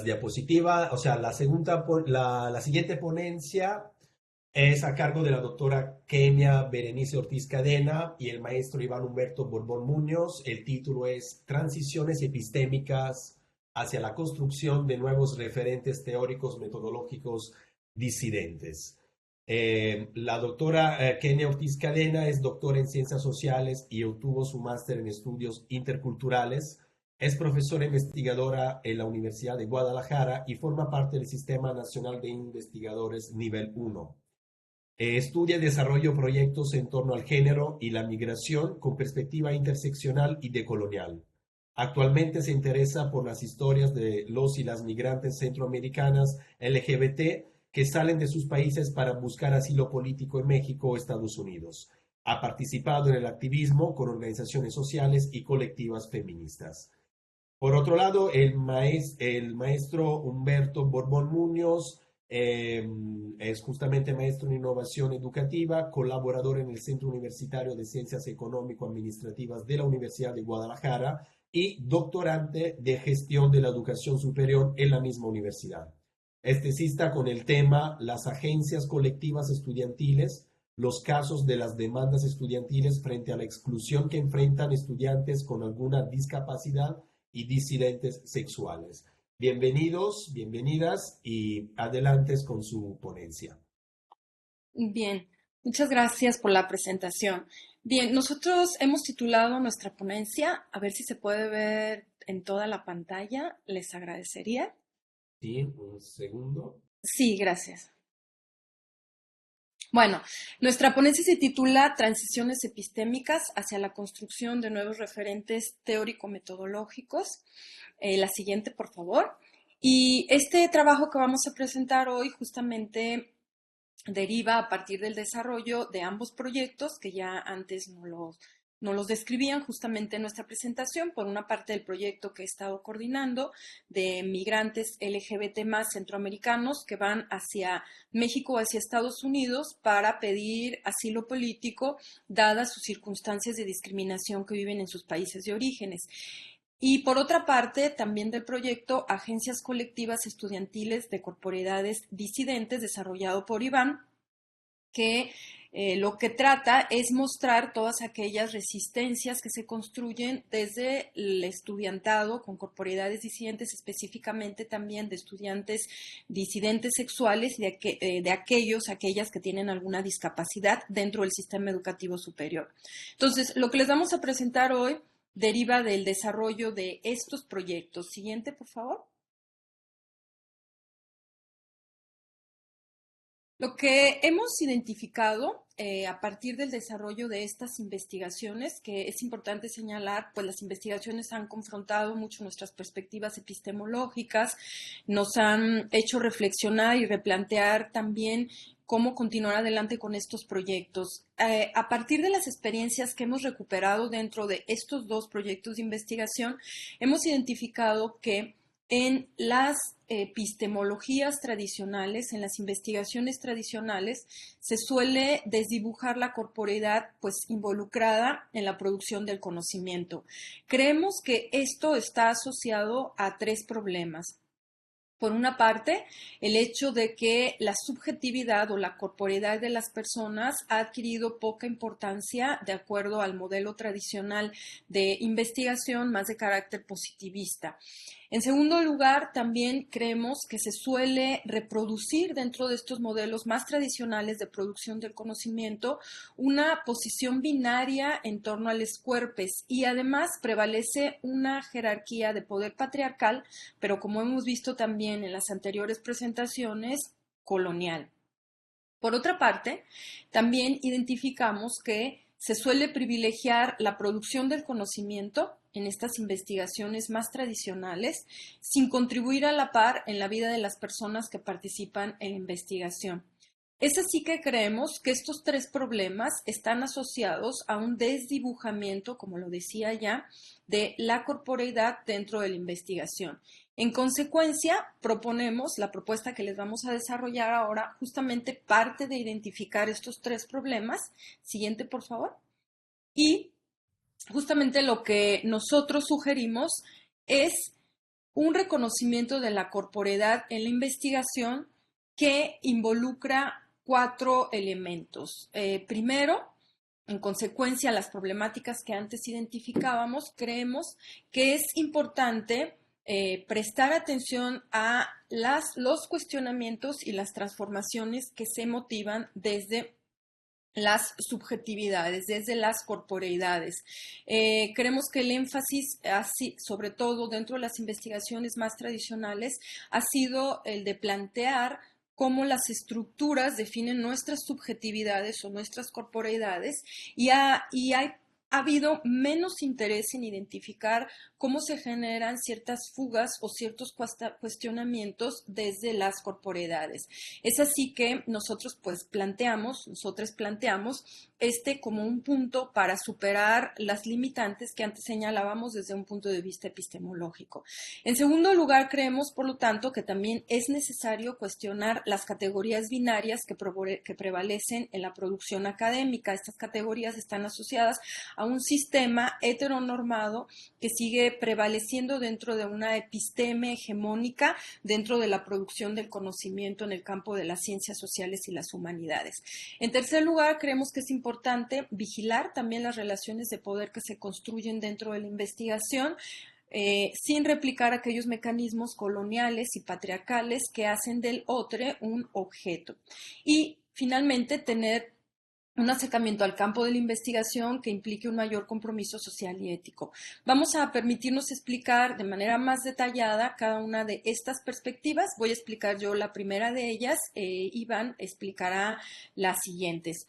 diapositivas, o sea, la siguiente ponencia es a cargo de la doctora Kenia Berenice Ortiz Cadena y el maestro Iván Humberto Borbón Muñoz. El título es Transiciones epistémicas hacia la construcción de nuevos referentes teóricos metodológicos disidentes. La doctora Kenia Ortiz Cadena es doctora en Ciencias Sociales y obtuvo su máster en Estudios Interculturales. Es profesora investigadora en la Universidad de Guadalajara y forma parte del Sistema Nacional de Investigadores Nivel 1. Estudia y desarrolla proyectos en torno al género y la migración con perspectiva interseccional y decolonial. Actualmente se interesa por las historias de los y las migrantes centroamericanas LGBT que salen de sus países para buscar asilo político en México o Estados Unidos. Ha participado en el activismo con organizaciones sociales y colectivas feministas. Por otro lado, el maestro Humberto Borbón Muñoz es justamente maestro en innovación educativa, colaborador en el Centro Universitario de Ciencias Económico-Administrativas de la Universidad de Guadalajara y doctorante de gestión de la educación superior en la misma universidad. Es tesista con el tema Las agencias colectivas estudiantiles, los casos de las demandas estudiantiles frente a la exclusión que enfrentan estudiantes con alguna discapacidad y disidentes sexuales. Bienvenidos, bienvenidas y adelante con su ponencia. Bien, muchas gracias por la presentación. Bien, nosotros hemos titulado nuestra ponencia, a ver si se puede ver en toda la pantalla, les agradecería. Sí, un segundo. Sí, gracias. Bueno, nuestra ponencia se titula Transiciones epistémicas hacia la construcción de nuevos referentes teórico-metodológicos. La siguiente, por favor. Y este trabajo que vamos a presentar hoy justamente deriva a partir del desarrollo de ambos proyectos que ya antes no los describían justamente en nuestra presentación. Por una parte, el proyecto que he estado coordinando de migrantes LGBT más centroamericanos que van hacia México o hacia Estados Unidos para pedir asilo político dadas sus circunstancias de discriminación que viven en sus países de orígenes. Y por otra parte, también del proyecto Agencias Colectivas Estudiantiles de Corporeidades Disidentes, desarrollado por Iván, que lo que trata es mostrar todas aquellas resistencias que se construyen desde el estudiantado con corporeidades disidentes, específicamente también de estudiantes disidentes sexuales y de aquellas que tienen alguna discapacidad dentro del sistema educativo superior. Entonces, lo que les vamos a presentar hoy deriva del desarrollo de estos proyectos. Siguiente, por favor. Lo que hemos identificado a partir del desarrollo de estas investigaciones, que es importante señalar, pues las investigaciones han confrontado mucho nuestras perspectivas epistemológicas, nos han hecho reflexionar y replantear también cómo continuar adelante con estos proyectos. A partir de las experiencias que hemos recuperado dentro de estos dos proyectos de investigación, hemos identificado que en las epistemologías tradicionales, en las investigaciones tradicionales, se suele desdibujar la corporeidad pues involucrada en la producción del conocimiento. Creemos que esto está asociado a tres problemas. Por una parte, el hecho de que la subjetividad o la corporeidad de las personas ha adquirido poca importancia de acuerdo al modelo tradicional de investigación más de carácter positivista. En segundo lugar, también creemos que se suele reproducir dentro de estos modelos más tradicionales de producción del conocimiento una posición binaria en torno a los cuerpos y además prevalece una jerarquía de poder patriarcal, pero como hemos visto también en las anteriores presentaciones, colonial. Por otra parte, también identificamos que se suele privilegiar la producción del conocimiento en estas investigaciones más tradicionales sin contribuir a la par en la vida de las personas que participan en la investigación. Es así que creemos que estos tres problemas están asociados a un desdibujamiento, como lo decía ya, de la corporeidad dentro de la investigación. En consecuencia, proponemos, la propuesta que les vamos a desarrollar ahora, justamente parte de identificar estos tres problemas. Siguiente, por favor. Y justamente lo que nosotros sugerimos es un reconocimiento de la corporeidad en la investigación que involucra cuatro elementos. Primero, en consecuencia a las problemáticas que antes identificábamos, creemos que es importante prestar atención a los cuestionamientos y las transformaciones que se motivan desde las subjetividades, desde las corporeidades. Creemos que el énfasis, así, sobre todo dentro de las investigaciones más tradicionales, ha sido el de plantear cómo las estructuras definen nuestras subjetividades o nuestras corporeidades ha habido menos interés en identificar cómo se generan ciertas fugas o ciertos cuestionamientos desde las corporeidades. Es así que nosotros planteamos como un punto para superar las limitantes que antes señalábamos desde un punto de vista epistemológico. En segundo lugar, creemos, por lo tanto, que también es necesario cuestionar las categorías binarias que prevalecen en la producción académica. Estas categorías están asociadas a un sistema heteronormado que sigue prevaleciendo dentro de una episteme hegemónica dentro de la producción del conocimiento en el campo de las ciencias sociales y las humanidades. En tercer lugar, creemos que es importante vigilar también las relaciones de poder que se construyen dentro de la investigación, sin replicar aquellos mecanismos coloniales y patriarcales que hacen del otro un objeto. Y finalmente, tener un acercamiento al campo de la investigación que implique un mayor compromiso social y ético. Vamos a permitirnos explicar de manera más detallada cada una de estas perspectivas. Voy a explicar yo la primera de ellas. Iván explicará las siguientes.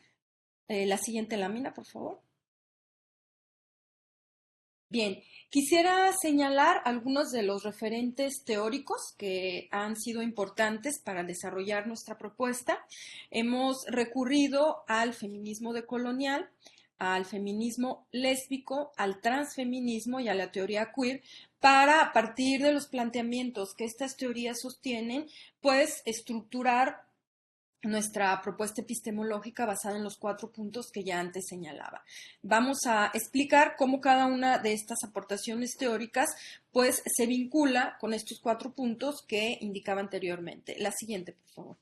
La siguiente lámina, por favor. Bien, quisiera señalar algunos de los referentes teóricos que han sido importantes para desarrollar nuestra propuesta. Hemos recurrido al feminismo decolonial, al feminismo lésbico, al transfeminismo y a la teoría queer para, a partir de los planteamientos que estas teorías sostienen, pues estructurar nuestra propuesta epistemológica basada en los 4 puntos que ya antes señalaba. Vamos a explicar cómo cada una de estas aportaciones teóricas pues se vincula con estos 4 puntos que indicaba anteriormente. La siguiente, por favor.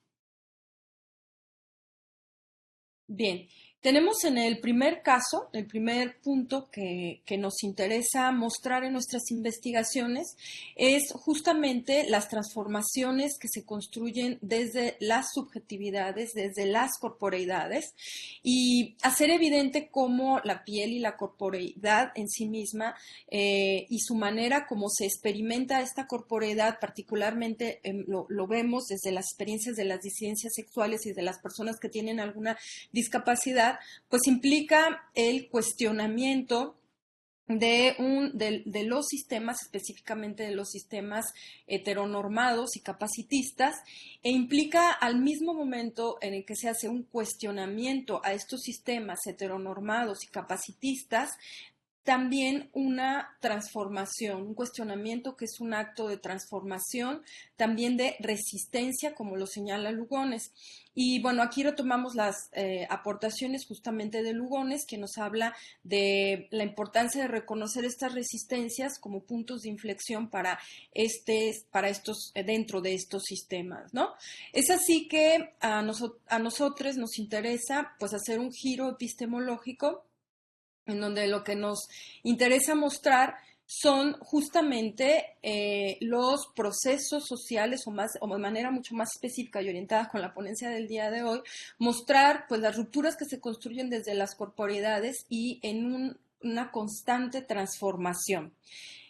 Bien, tenemos en el primer caso, el primer punto que nos interesa mostrar en nuestras investigaciones es justamente las transformaciones que se construyen desde las subjetividades, desde las corporeidades, y hacer evidente cómo la piel y la corporeidad en sí misma y su manera como se experimenta esta corporeidad, particularmente lo vemos desde las experiencias de las disidencias sexuales y de las personas que tienen alguna discapacidad, pues implica el cuestionamiento de los sistemas, específicamente de los sistemas heteronormados y capacitistas, e implica al mismo momento en el que se hace un cuestionamiento a estos sistemas heteronormados y capacitistas, también una transformación, un cuestionamiento que es un acto de transformación, también de resistencia, como lo señala Lugones. Y bueno, aquí retomamos las aportaciones justamente de Lugones, que nos habla de la importancia de reconocer estas resistencias como puntos de inflexión para estos, dentro de estos sistemas, ¿no? Es así que a nosotros nos interesa pues hacer un giro epistemológico en donde lo que nos interesa mostrar son justamente los procesos sociales o de manera mucho más específica y orientada con la ponencia del día de hoy, mostrar pues las rupturas que se construyen desde las corporeidades y en una constante transformación.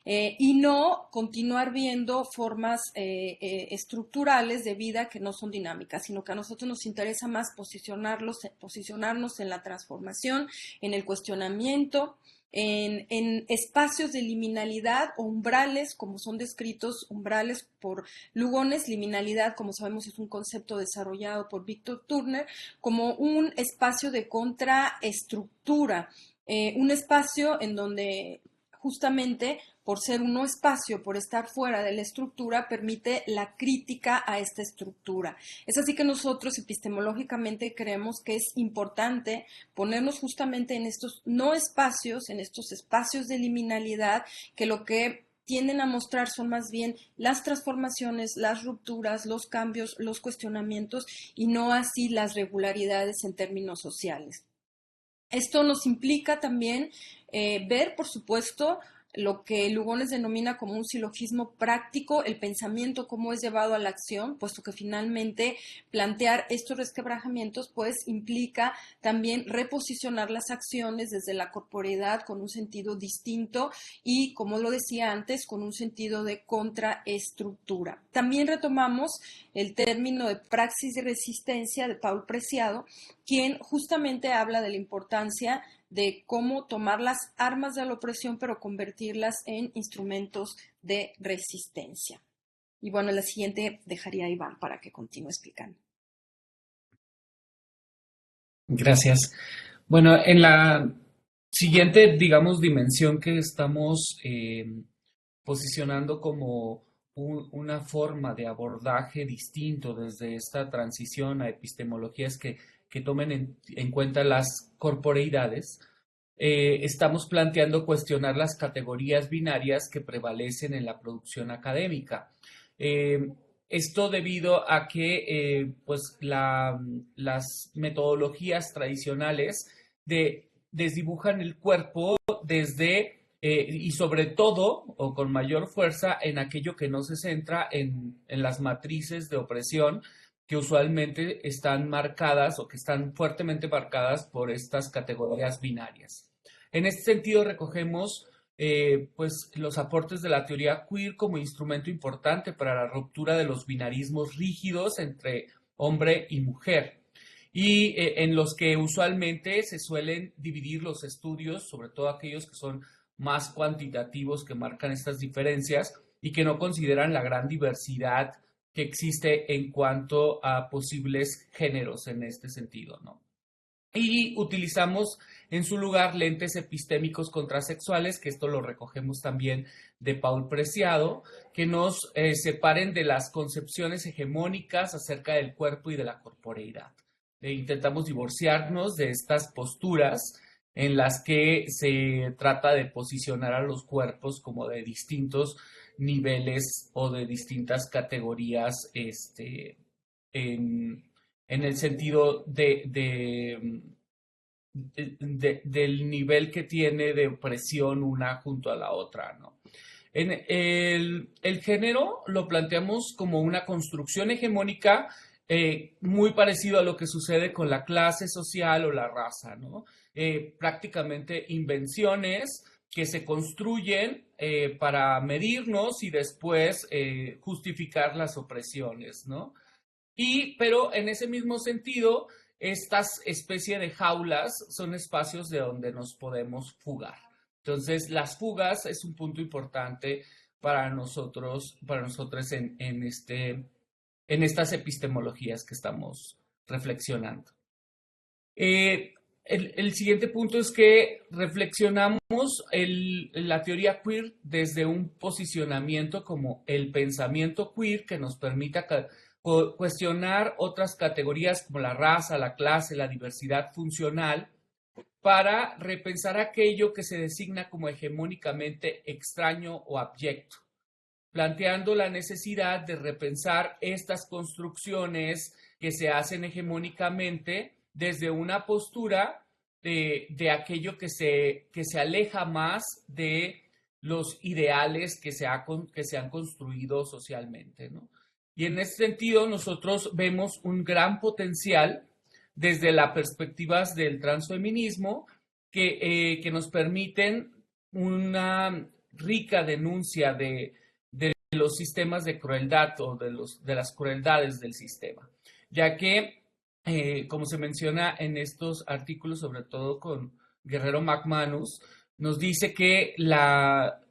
Y no continuar viendo formas estructurales de vida que no son dinámicas, sino que a nosotros nos interesa más posicionarnos en la transformación, en el cuestionamiento, en espacios de liminalidad o umbrales, como son descritos umbrales por Lugones. Liminalidad, como sabemos, es un concepto desarrollado por Victor Turner como un espacio de contraestructura, un espacio en donde justamente por ser un no espacio, por estar fuera de la estructura, permite la crítica a esta estructura. Es así que nosotros epistemológicamente creemos que es importante ponernos justamente en estos no espacios, en estos espacios de liminalidad, que lo que tienden a mostrar son más bien las transformaciones, las rupturas, los cambios, los cuestionamientos y no así las regularidades en términos sociales. Esto nos implica también ver, por supuesto, lo que Lugones denomina como un silogismo práctico, el pensamiento cómo es llevado a la acción, puesto que finalmente plantear estos resquebrajamientos pues implica también reposicionar las acciones desde la corporeidad con un sentido distinto y, como lo decía antes, con un sentido de contraestructura. También retomamos el término de praxis de resistencia de Paul Preciado, quien justamente habla de la importancia de cómo tomar las armas de la opresión, pero convertirlas en instrumentos de resistencia. Y bueno, la siguiente dejaría a Iván para que continúe explicando. Gracias. Bueno, en la siguiente, digamos, dimensión que estamos posicionando como una forma de abordaje distinto desde esta transición a epistemologías que tomen en cuenta las corporeidades, estamos planteando cuestionar las categorías binarias que prevalecen en la producción académica. Esto debido a que pues las metodologías tradicionales desdibujan el cuerpo desde y sobre todo, o con mayor fuerza, en aquello que no se centra en las matrices de opresión que usualmente están marcadas o que están fuertemente marcadas por estas categorías binarias. En este sentido, recogemos pues los aportes de la teoría queer como instrumento importante para la ruptura de los binarismos rígidos entre hombre y mujer, y en los que usualmente se suelen dividir los estudios, sobre todo aquellos que son más cuantitativos, que marcan estas diferencias y que no consideran la gran diversidad que existe en cuanto a posibles géneros en este sentido, ¿no? Y utilizamos en su lugar lentes epistémicos contrasexuales, que esto lo recogemos también de Paul Preciado, que nos separen de las concepciones hegemónicas acerca del cuerpo y de la corporeidad. Intentamos divorciarnos de estas posturas en las que se trata de posicionar a los cuerpos como de distintos niveles o de distintas categorías en el sentido del nivel que tiene de opresión una junto a la otra, ¿no? En el género lo planteamos como una construcción hegemónica muy parecido a lo que sucede con la clase social o la raza, ¿no? Prácticamente invenciones que se construyen para medirnos y después justificar las opresiones, ¿no? Pero en ese mismo sentido, estas especies de jaulas son espacios de donde nos podemos fugar. Entonces, las fugas es un punto importante para nosotros en estas epistemologías que estamos reflexionando. El siguiente punto es que reflexionamos la teoría queer desde un posicionamiento como el pensamiento queer que nos permita cuestionar otras categorías como la raza, la clase, la diversidad funcional, para repensar aquello que se designa como hegemónicamente extraño o abyecto, planteando la necesidad de repensar estas construcciones que se hacen hegemónicamente desde una postura de aquello que se aleja más de los ideales que se han construido socialmente, ¿no? Y en ese sentido nosotros vemos un gran potencial desde las perspectivas del transfeminismo que nos permiten una rica denuncia de los sistemas de crueldad o de las crueldades del sistema, ya que, como se menciona en estos artículos, sobre todo con Guerrero McManus, nos dice que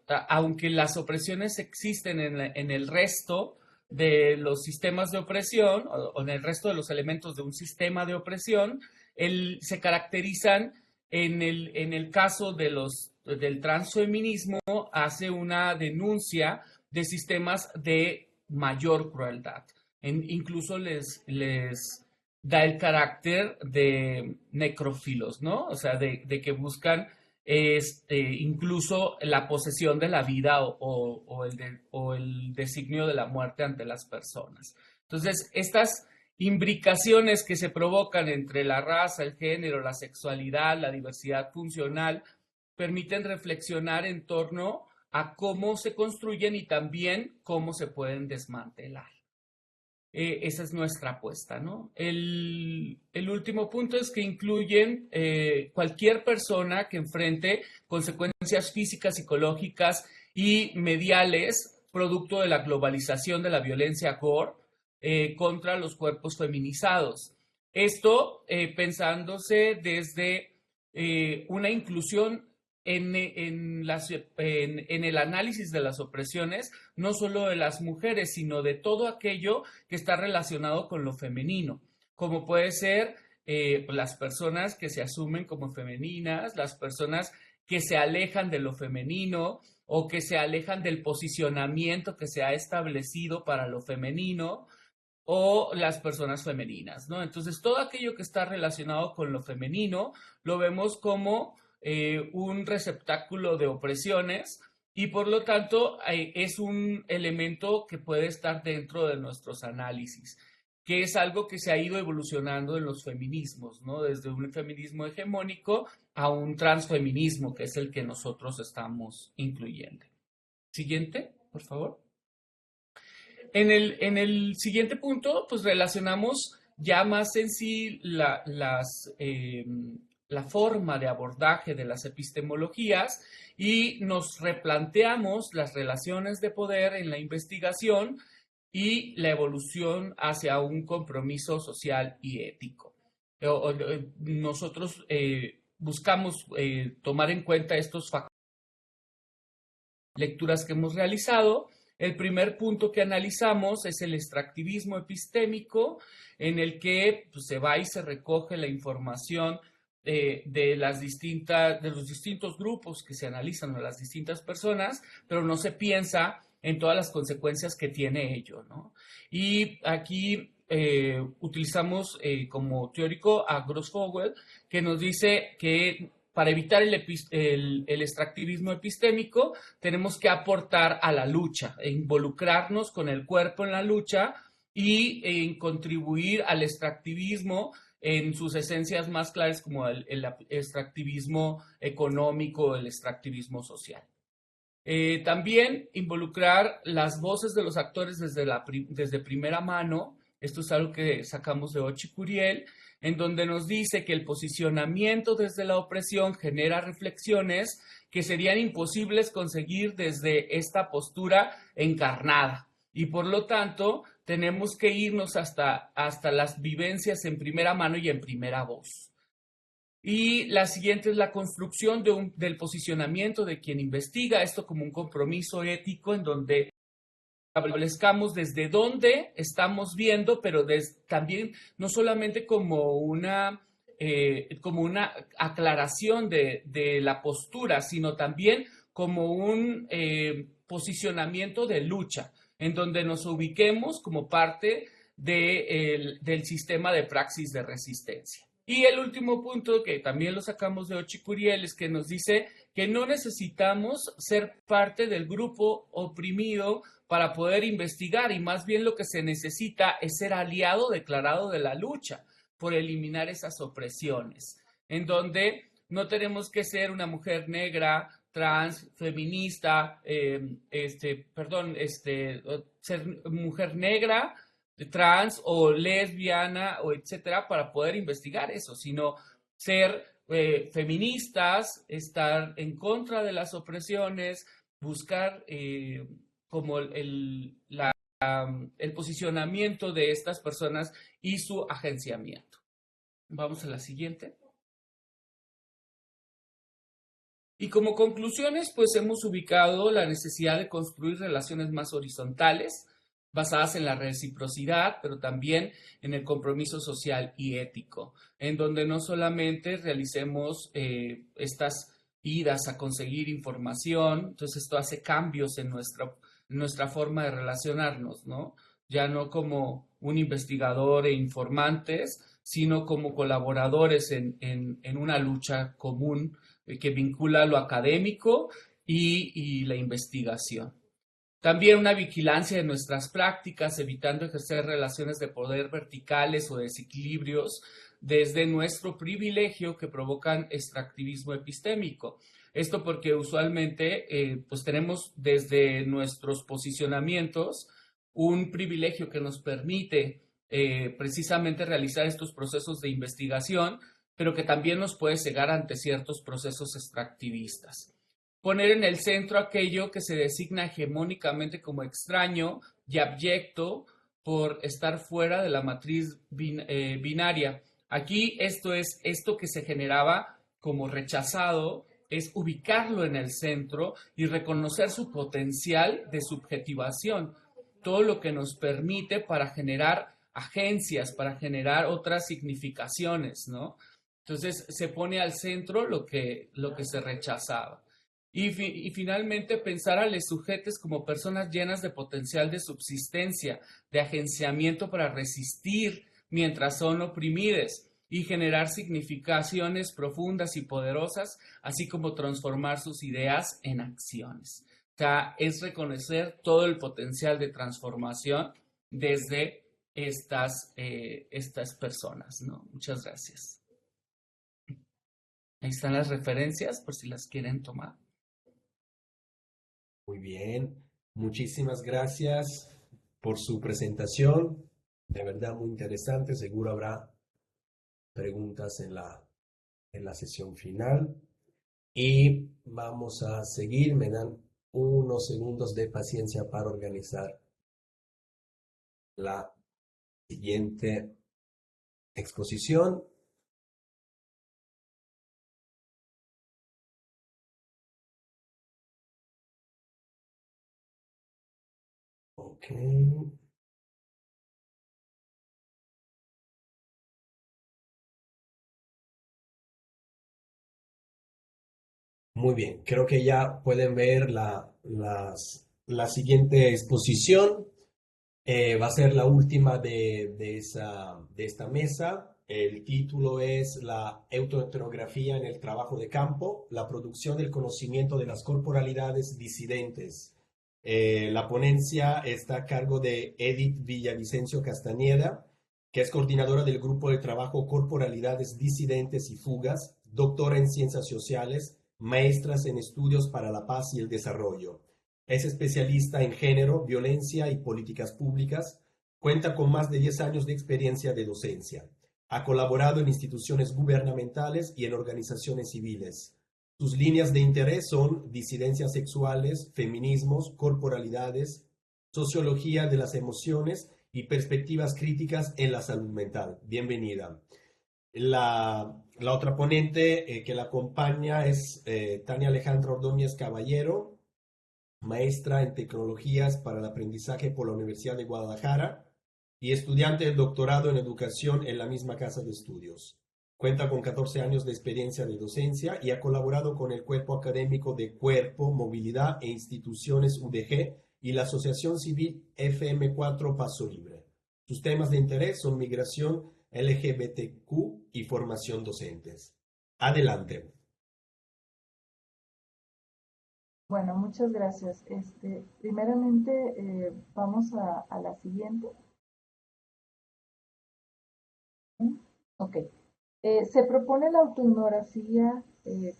aunque las opresiones existen en el resto de los sistemas de opresión o en el resto de los elementos de un sistema de opresión, se caracterizan en el caso del transfeminismo, hace una denuncia de sistemas de mayor crueldad. Incluso les da el carácter de necrófilos, ¿no? O sea, de que buscan incluso la posesión de la vida o el designio de la muerte ante las personas. Entonces, estas imbricaciones que se provocan entre la raza, el género, la sexualidad, la diversidad funcional, permiten reflexionar en torno a cómo se construyen y también cómo se pueden desmantelar. Esa es nuestra apuesta, ¿no? El último punto es que incluyen cualquier persona que enfrente consecuencias físicas, psicológicas y mediales producto de la globalización de la violencia gore contra los cuerpos feminizados. Esto pensándose desde una inclusión en el análisis de las opresiones, no solo de las mujeres, sino de todo aquello que está relacionado con lo femenino, como puede ser las personas que se asumen como femeninas, las personas que se alejan de lo femenino o que se alejan del posicionamiento que se ha establecido para lo femenino, o las personas femeninas, ¿no? Entonces, todo aquello que está relacionado con lo femenino lo vemos como un receptáculo de opresiones y por lo tanto es un elemento que puede estar dentro de nuestros análisis, que es algo que se ha ido evolucionando en los feminismos, ¿no? Desde un feminismo hegemónico a un transfeminismo, que es el que nosotros estamos incluyendo. Siguiente, por favor. En el siguiente punto, pues relacionamos ya más en sí la forma de abordaje de las epistemologías y nos replanteamos las relaciones de poder en la investigación y la evolución hacia un compromiso social y ético. Nosotros buscamos tomar en cuenta estos factores, lecturas que hemos realizado. El primer punto que analizamos es el extractivismo epistémico, en el que pues, se va y se recoge la información de los distintos grupos que se analizan o las distintas personas, pero no se piensa en todas las consecuencias que tiene ello, ¿no? Y aquí utilizamos como teórico a Grossfogel, que nos dice que para evitar el extractivismo epistémico, tenemos que aportar a la lucha, involucrarnos con el cuerpo en la lucha y en contribuir al extractivismo en sus esencias más claras, como el extractivismo económico, el extractivismo social. También involucrar las voces de los actores desde primera mano. Esto es algo que sacamos de Ochi Curiel, en donde nos dice que el posicionamiento desde la opresión genera reflexiones que serían imposibles conseguir desde esta postura encarnada. Y por lo tanto, tenemos que irnos hasta las vivencias en primera mano y en primera voz. Y la siguiente es la construcción del posicionamiento de quien investiga, esto como un compromiso ético en donde establezcamos desde dónde estamos viendo, pero también no solamente como una aclaración de la postura, sino también como un posicionamiento de lucha, en donde nos ubiquemos como parte del sistema de praxis de resistencia. Y el último punto, que también lo sacamos de Ochi Curiel, es que nos dice que no necesitamos ser parte del grupo oprimido para poder investigar, y más bien lo que se necesita es ser aliado declarado de la lucha por eliminar esas opresiones, en donde no tenemos que ser una mujer negra, trans, feminista, ser mujer negra, trans o lesbiana o etcétera para poder investigar eso, sino ser feministas, estar en contra de las opresiones, buscar como el posicionamiento de estas personas y su agenciamiento. Vamos a la siguiente. Y como conclusiones, pues hemos ubicado la necesidad de construir relaciones más horizontales, basadas en la reciprocidad, pero también en el compromiso social y ético, en donde no solamente realicemos estas idas a conseguir información, entonces esto hace cambios en nuestra forma de relacionarnos, ¿no? Ya no como un investigador e informantes, sino como colaboradores en una lucha común que vincula lo académico y la investigación. También una vigilancia de nuestras prácticas, evitando ejercer relaciones de poder verticales o desequilibrios desde nuestro privilegio que provocan extractivismo epistémico. Esto porque usualmente pues tenemos desde nuestros posicionamientos un privilegio que nos permite precisamente realizar estos procesos de investigación, pero que también nos puede cegar ante ciertos procesos extractivistas. Poner en el centro aquello que se designa hegemónicamente como extraño y abyecto por estar fuera de la matriz binaria. Aquí esto que se generaba como rechazado, es ubicarlo en el centro y reconocer su potencial de subjetivación, todo lo que nos permite para generar agencias, para generar otras significaciones, ¿no? Entonces se pone al centro lo que se rechazaba. Y finalmente pensar a los sujetos como personas llenas de potencial de subsistencia, de agenciamiento para resistir mientras son oprimides y generar significaciones profundas y poderosas, así como transformar sus ideas en acciones. O sea, es reconocer todo el potencial de transformación desde estas personas, ¿no? Muchas gracias. Ahí están las referencias por si las quieren tomar. Muy bien, muchísimas gracias por su presentación, de verdad muy interesante, seguro habrá preguntas en la sesión final y vamos a seguir, me dan unos segundos de paciencia para organizar la siguiente exposición. Ok. Muy bien, creo que ya pueden ver la siguiente exposición. Va a ser la última de esta mesa. El título es La autoetnografía en el trabajo de campo, la producción del conocimiento de las corporalidades disidentes. La ponencia está a cargo de Edith Villavicencio Castañeda, que es coordinadora del grupo de trabajo Corporalidades Disidentes y Fugas, doctora en Ciencias Sociales, maestras en Estudios para la Paz y el Desarrollo. Es especialista en género, violencia y políticas públicas. Cuenta con más de 10 años de experiencia de docencia. Ha colaborado en instituciones gubernamentales y en organizaciones civiles. Sus líneas de interés son disidencias sexuales, feminismos, corporalidades, sociología de las emociones y perspectivas críticas en la salud mental. Bienvenida. La otra ponente que la acompaña es Tania Alejandra Ordóñez Caballero, maestra en tecnologías para el aprendizaje por la Universidad de Guadalajara y estudiante de doctorado en educación en la misma casa de estudios. Cuenta con 14 años de experiencia de docencia y ha colaborado con el Cuerpo Académico de Cuerpo, Movilidad e Instituciones UDG y la Asociación Civil FM4 Paso Libre. Sus temas de interés son migración, LGBTQ y formación docentes. Adelante. Bueno, muchas gracias. Primeramente, vamos a la siguiente. Ok. Se propone la autoetnografía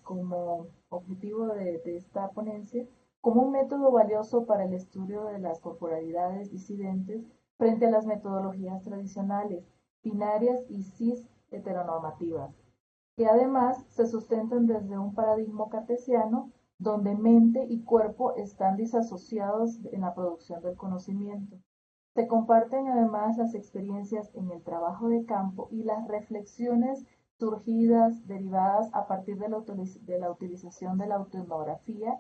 como objetivo de esta ponencia como un método valioso para el estudio de las corporalidades disidentes frente a las metodologías tradicionales, binarias y cis heteronormativas, que además se sustentan desde un paradigma cartesiano donde mente y cuerpo están disasociados en la producción del conocimiento. Se comparten además las experiencias en el trabajo de campo y las reflexiones surgidas, derivadas a partir de la utilización de la autoetnografía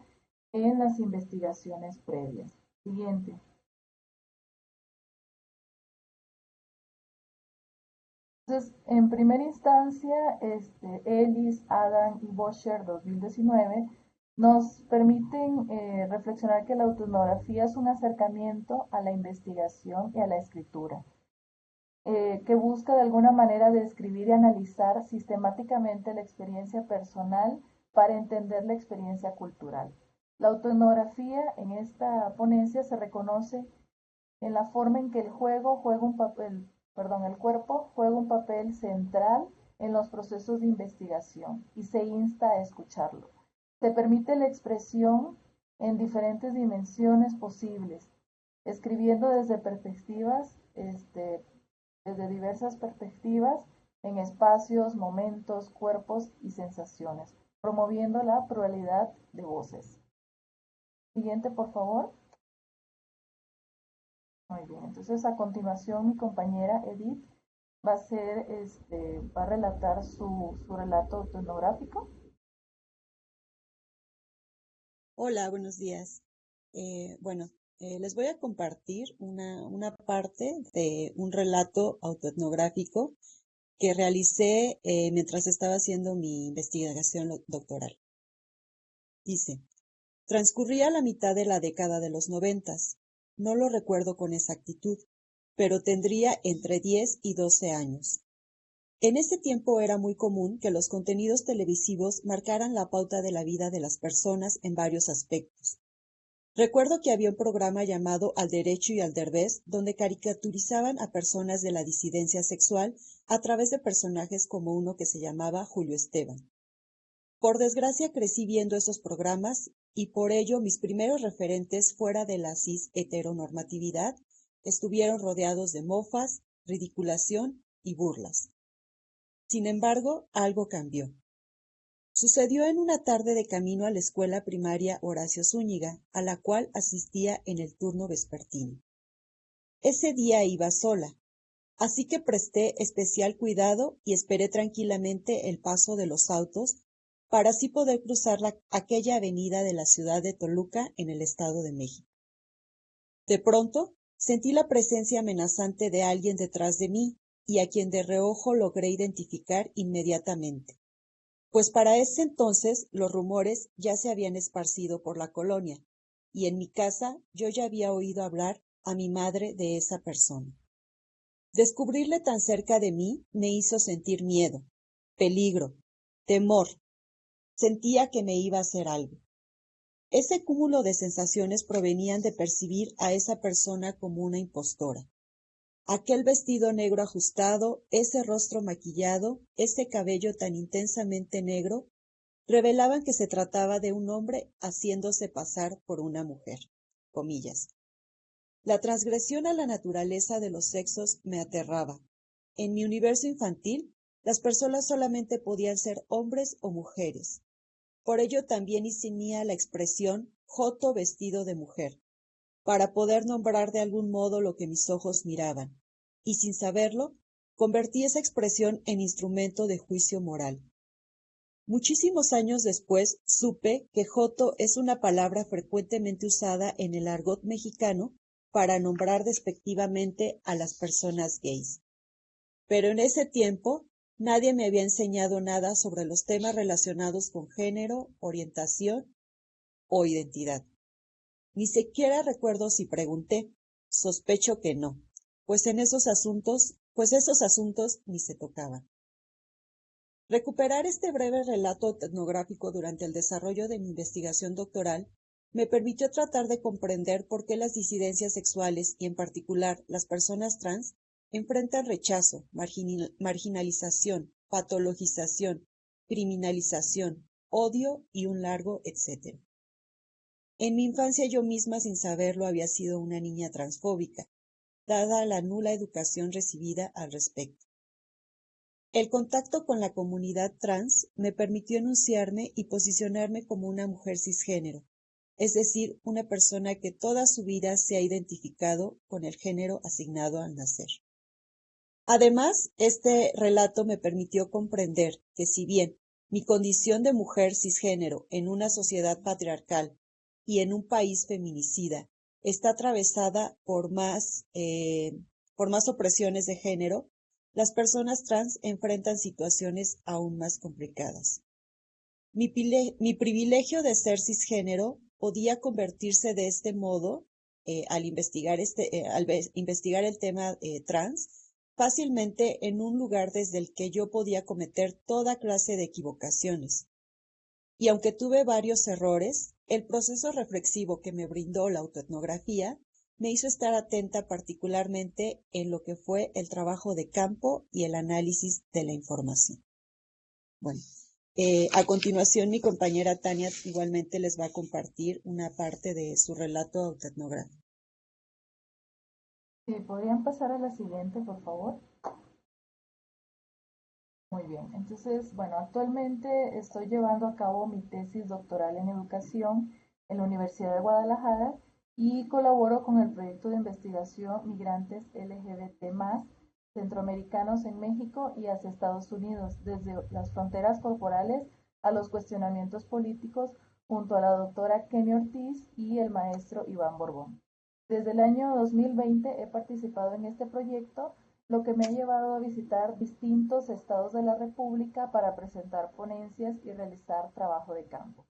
en las investigaciones previas. Siguiente. Entonces, en primera instancia, Ellis, Adam y Boscher 2019 nos permiten reflexionar que la autoetnografía es un acercamiento a la investigación y a la escritura, que busca de alguna manera describir y analizar sistemáticamente la experiencia personal para entender la experiencia cultural. La autoetnografía en esta ponencia se reconoce en la forma en que el cuerpo juega un papel central en los procesos de investigación y se insta a escucharlo. Se permite la expresión en diferentes dimensiones posibles, escribiendo desde diversas perspectivas, en espacios, momentos, cuerpos y sensaciones, promoviendo la pluralidad de voces. Siguiente, por favor. Muy bien, entonces a continuación mi compañera Edith va a relatar su relato autoetnográfico. Hola, buenos días. Les voy a compartir una parte de un relato autoetnográfico que realicé mientras estaba haciendo mi investigación doctoral. Dice, transcurría la mitad de la década de los 90. No lo recuerdo con exactitud, pero tendría entre 10 y 12 años. En ese tiempo era muy común que los contenidos televisivos marcaran la pauta de la vida de las personas en varios aspectos. Recuerdo que había un programa llamado Al Derecho y al Derbez, donde caricaturizaban a personas de la disidencia sexual a través de personajes como uno que se llamaba Julio Esteban. Por desgracia crecí viendo esos programas y por ello mis primeros referentes fuera de la cis heteronormatividad estuvieron rodeados de mofas, ridiculación y burlas. Sin embargo, algo cambió. Sucedió en una tarde de camino a la escuela primaria Horacio Zúñiga, a la cual asistía en el turno vespertino. Ese día iba sola, así que presté especial cuidado y esperé tranquilamente el paso de los autos para así poder cruzar aquella avenida de la ciudad de Toluca en el Estado de México. De pronto, sentí la presencia amenazante de alguien detrás de mí y a quien de reojo logré identificar inmediatamente, pues para ese entonces los rumores ya se habían esparcido por la colonia, y en mi casa yo ya había oído hablar a mi madre de esa persona. Descubrirle tan cerca de mí me hizo sentir miedo, peligro, temor. Sentía que me iba a hacer algo. Ese cúmulo de sensaciones provenían de percibir a esa persona como una impostora. Aquel vestido negro ajustado, ese rostro maquillado, ese cabello tan intensamente negro, revelaban que se trataba de un hombre haciéndose pasar por una mujer. Comillas. La transgresión a la naturaleza de los sexos me aterraba. En mi universo infantil, las personas solamente podían ser hombres o mujeres. Por ello también insignia la expresión joto vestido de mujer, para poder nombrar de algún modo lo que mis ojos miraban, y sin saberlo, convertí esa expresión en instrumento de juicio moral. Muchísimos años después supe que joto es una palabra frecuentemente usada en el argot mexicano para nombrar despectivamente a las personas gays. Pero en ese tiempo nadie me había enseñado nada sobre los temas relacionados con género, orientación o identidad. Ni siquiera recuerdo si pregunté. Sospecho que no, pues esos asuntos ni se tocaban. Recuperar este breve relato etnográfico durante el desarrollo de mi investigación doctoral me permitió tratar de comprender por qué las disidencias sexuales y en particular las personas trans enfrentan rechazo, marginalización, patologización, criminalización, odio y un largo etcétera. En mi infancia yo misma sin saberlo había sido una niña transfóbica, dada la nula educación recibida al respecto. El contacto con la comunidad trans me permitió enunciarme y posicionarme como una mujer cisgénero, es decir, una persona que toda su vida se ha identificado con el género asignado al nacer. Además, este relato me permitió comprender que si bien mi condición de mujer cisgénero en una sociedad patriarcal y en un país feminicida está atravesada por más opresiones de género, las personas trans enfrentan situaciones aún más complicadas. Mi privilegio de ser cisgénero podía convertirse de este modo, al investigar el tema trans, fácilmente en un lugar desde el que yo podía cometer toda clase de equivocaciones. Y aunque tuve varios errores, el proceso reflexivo que me brindó la autoetnografía me hizo estar atenta particularmente en lo que fue el trabajo de campo y el análisis de la información. Bueno, A continuación, mi compañera Tania igualmente les va a compartir una parte de su relato autoetnográfico. Sí, ¿podrían pasar a la siguiente, por favor? Muy bien, entonces, bueno, actualmente estoy llevando a cabo mi tesis doctoral en educación en la Universidad de Guadalajara y colaboro con el proyecto de investigación Migrantes LGBT+, centroamericanos en México y hacia Estados Unidos, desde las fronteras corporales a los cuestionamientos políticos, junto a la doctora Kenny Ortiz y el maestro Iván Borbón. Desde el año 2020 he participado en este proyecto, lo que me ha llevado a visitar distintos estados de la República para presentar ponencias y realizar trabajo de campo.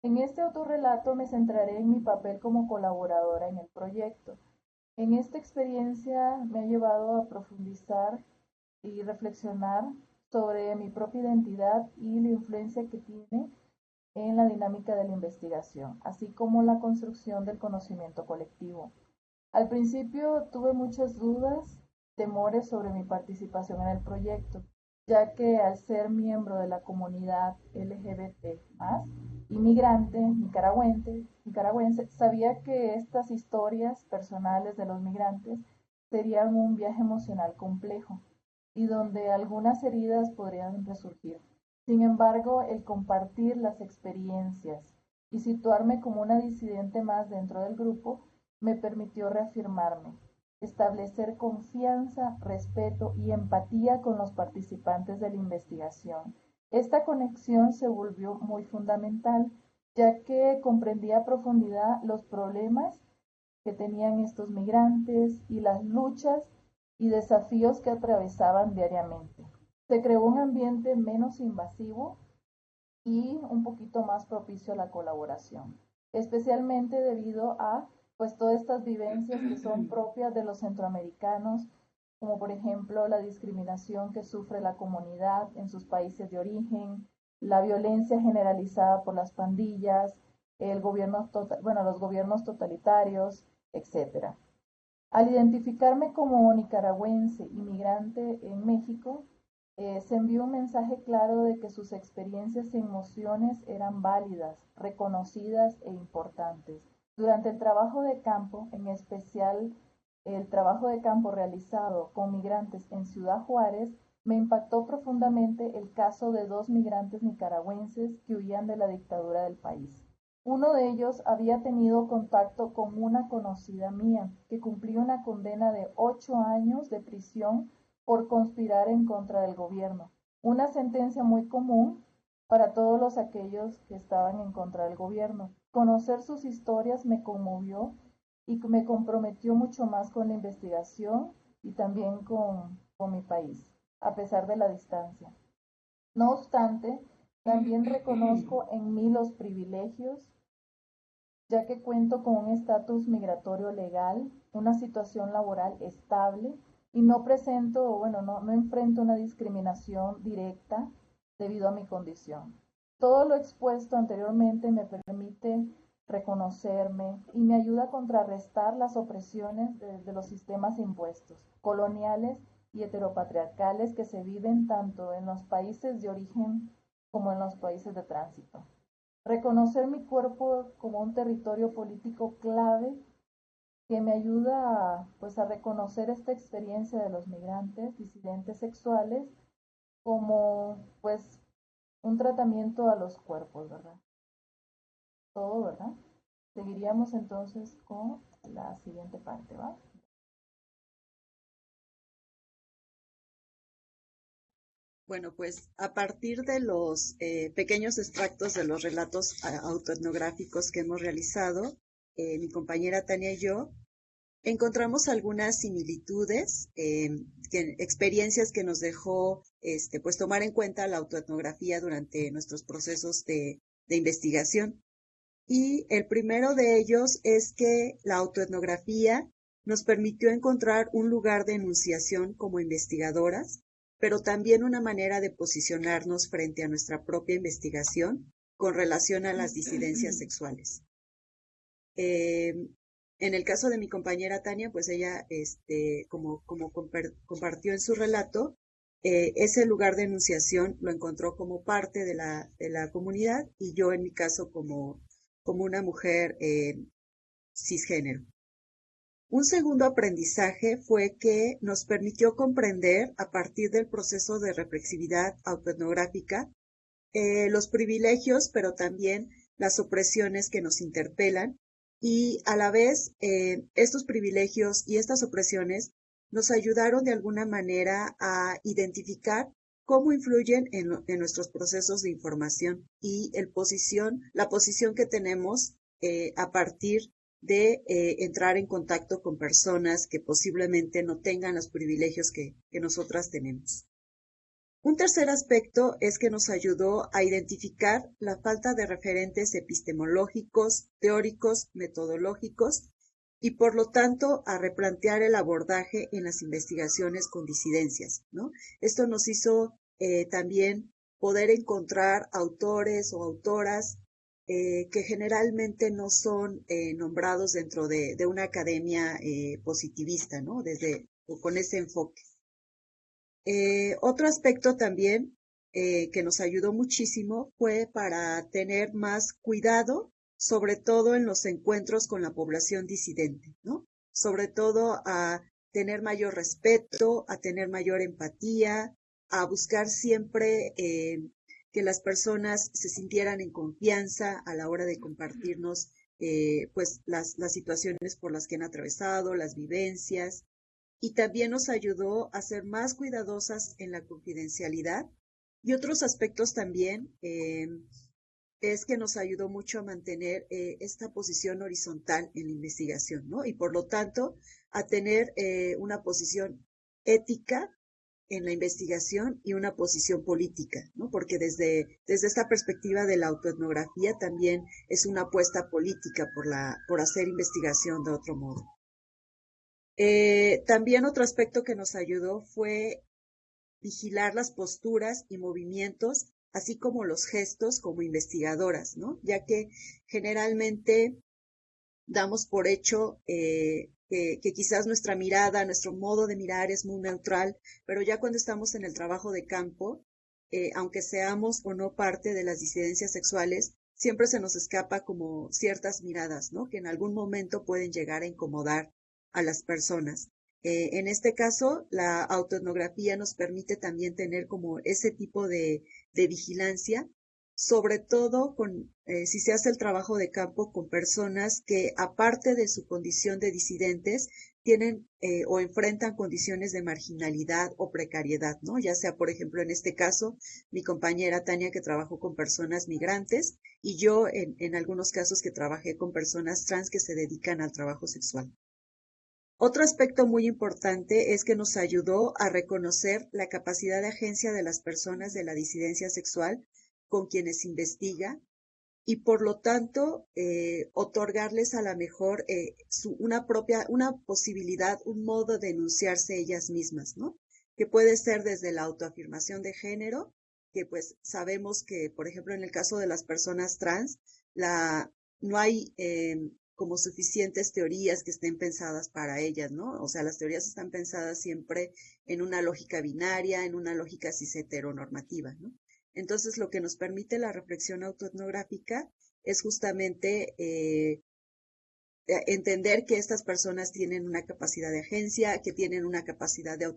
En este autorrelato me centraré en mi papel como colaboradora en el proyecto. En esta experiencia me ha llevado a profundizar y reflexionar sobre mi propia identidad y la influencia que tiene en la dinámica de la investigación, así como la construcción del conocimiento colectivo. Al principio tuve muchas dudas, temores sobre mi participación en el proyecto, ya que al ser miembro de la comunidad LGBT+, inmigrante, nicaragüense, sabía que estas historias personales de los migrantes serían un viaje emocional complejo y donde algunas heridas podrían resurgir. Sin embargo, el compartir las experiencias y situarme como una disidente más dentro del grupo me permitió reafirmarme, establecer confianza, respeto y empatía con los participantes de la investigación. Esta conexión se volvió muy fundamental, ya que comprendía a profundidad los problemas que tenían estos migrantes y las luchas y desafíos que atravesaban diariamente. Se creó un ambiente menos invasivo y un poquito más propicio a la colaboración, especialmente debido a pues todas estas vivencias que son propias de los centroamericanos, como por ejemplo la discriminación que sufre la comunidad en sus países de origen, la violencia generalizada por las pandillas, los gobiernos totalitarios, etcétera. Al identificarme como nicaragüense inmigrante en México, se envió un mensaje claro de que sus experiencias y emociones eran válidas, reconocidas e importantes. Durante el trabajo de campo, en especial el trabajo de campo realizado con migrantes en Ciudad Juárez, me impactó profundamente el caso de 2 migrantes nicaragüenses que huían de la dictadura del país. Uno de ellos había tenido contacto con una conocida mía, que cumplió una condena de 8 años de prisión por conspirar en contra del gobierno. Una sentencia muy común para todos aquellos que estaban en contra del gobierno. Conocer sus historias me conmovió y me comprometió mucho más con la investigación y también con mi país, a pesar de la distancia. No obstante, también reconozco en mí los privilegios, ya que cuento con un estatus migratorio legal, una situación laboral estable y no enfrento una discriminación directa debido a mi condición. Todo lo expuesto anteriormente me permite reconocerme y me ayuda a contrarrestar las opresiones de los sistemas impuestos, coloniales y heteropatriarcales que se viven tanto en los países de origen como en los países de tránsito. Reconocer mi cuerpo como un territorio político clave que me ayuda a reconocer esta experiencia de los migrantes, disidentes sexuales, como pues un tratamiento a los cuerpos, ¿verdad? Todo, ¿verdad? Seguiríamos entonces con la siguiente parte, ¿va? Bueno, pues a partir de los pequeños extractos de los relatos autoetnográficos que hemos realizado, mi compañera Tania y yo, encontramos algunas similitudes, experiencias que nos dejó pues tomar en cuenta la autoetnografía durante nuestros procesos de investigación. Y el primero de ellos es que la autoetnografía nos permitió encontrar un lugar de enunciación como investigadoras, pero también una manera de posicionarnos frente a nuestra propia investigación con relación a las disidencias sexuales. En el caso de mi compañera Tania, pues ella, como compartió en su relato, ese lugar de enunciación lo encontró como parte de la comunidad y yo en mi caso como una mujer cisgénero. Un segundo aprendizaje fue que nos permitió comprender a partir del proceso de reflexividad autoetnográfica los privilegios, pero también las opresiones que nos interpelan y a la vez estos privilegios y estas opresiones nos ayudaron de alguna manera a identificar cómo influyen en nuestros procesos de información y la posición que tenemos a partir de entrar en contacto con personas que posiblemente no tengan los privilegios que nosotras tenemos. Un tercer aspecto es que nos ayudó a identificar la falta de referentes epistemológicos, teóricos, metodológicos y por lo tanto a replantear el abordaje en las investigaciones con disidencias, ¿no? Esto nos hizo también poder encontrar autores o autoras que generalmente no son nombrados dentro de una academia positivista, ¿no? O con ese enfoque. Otro aspecto también que nos ayudó muchísimo fue para tener más cuidado, sobre todo en los encuentros con la población disidente, ¿no? Sobre todo a tener mayor respeto, a tener mayor empatía, a buscar siempre que las personas se sintieran en confianza a la hora de compartirnos pues las situaciones por las que han atravesado, las vivencias, y también nos ayudó a ser más cuidadosas en la confidencialidad. Y otros aspectos también es que nos ayudó mucho a mantener esta posición horizontal en la investigación, ¿no? Y por lo tanto, a tener una posición ética en la investigación y una posición política, ¿no? Porque desde esta perspectiva de la autoetnografía también es una apuesta política por hacer investigación de otro modo. También otro aspecto que nos ayudó fue vigilar las posturas y movimientos, así como los gestos como investigadoras, ¿no? Ya que generalmente damos por hecho que quizás nuestra mirada, nuestro modo de mirar es muy neutral, pero ya cuando estamos en el trabajo de campo, aunque seamos o no parte de las disidencias sexuales, siempre se nos escapa como ciertas miradas, ¿no? Que en algún momento pueden llegar a incomodar a las personas. En este caso, la autoetnografía nos permite también tener como ese tipo de vigilancia, sobre todo si se hace el trabajo de campo con personas que, aparte de su condición de disidentes, tienen o enfrentan condiciones de marginalidad o precariedad, ¿no? Ya sea, por ejemplo, en este caso, mi compañera Tania, que trabajó con personas migrantes, y yo en algunos casos que trabajé con personas trans que se dedican al trabajo sexual. Otro aspecto muy importante es que nos ayudó a reconocer la capacidad de agencia de las personas de la disidencia sexual con quienes investiga y por lo tanto otorgarles a la mejor una posibilidad, un modo de enunciarse ellas mismas, ¿no? Que puede ser desde la autoafirmación de género, que pues sabemos que, por ejemplo, en el caso de las personas trans, no hay como suficientes teorías que estén pensadas para ellas, ¿no? O sea, las teorías están pensadas siempre en una lógica binaria, en una lógica cis-heteronormativa, ¿no? Entonces, lo que nos permite la reflexión autoetnográfica es justamente entender que estas personas tienen una capacidad de agencia, que tienen una capacidad de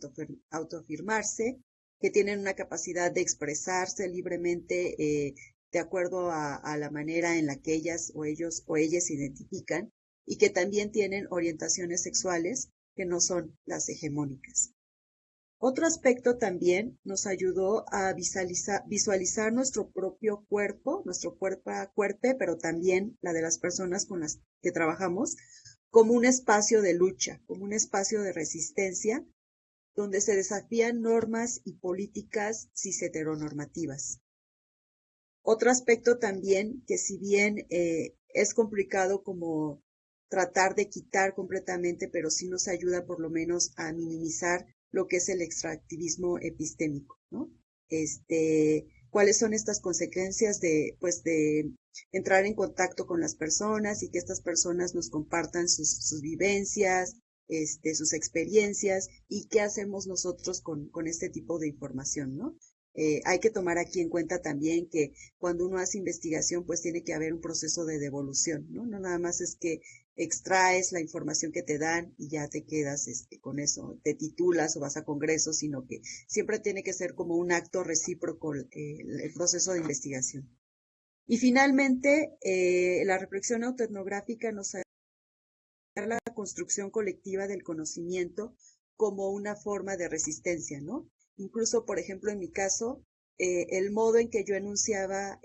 autoafirmarse, que tienen una capacidad de expresarse libremente de acuerdo a la manera en la que ellas o ellos o ellas se identifican y que también tienen orientaciones sexuales que no son las hegemónicas. Otro aspecto también nos ayudó a visualizar nuestro propio cuerpo, nuestro cuerpo, pero también la de las personas con las que trabajamos, como un espacio de lucha, como un espacio de resistencia, donde se desafían normas y políticas cis-heteronormativas. Otro aspecto también que si bien es complicado como tratar de quitar completamente, pero sí nos ayuda por lo menos a minimizar lo que es el extractivismo epistémico, ¿no? ¿Cuáles son estas consecuencias de entrar en contacto con las personas y que estas personas nos compartan sus vivencias, sus experiencias y qué hacemos nosotros con este tipo de información, ¿no? Hay que tomar aquí en cuenta también que cuando uno hace investigación, pues tiene que haber un proceso de devolución, ¿no? No nada más es que extraes la información que te dan y ya te quedas con eso, te titulas o vas a congresos, sino que siempre tiene que ser como un acto recíproco el proceso de investigación. Y finalmente, la reflexión autoetnográfica nos ayuda a la construcción colectiva del conocimiento como una forma de resistencia, ¿no? Incluso, por ejemplo, en mi caso, el modo en que yo enunciaba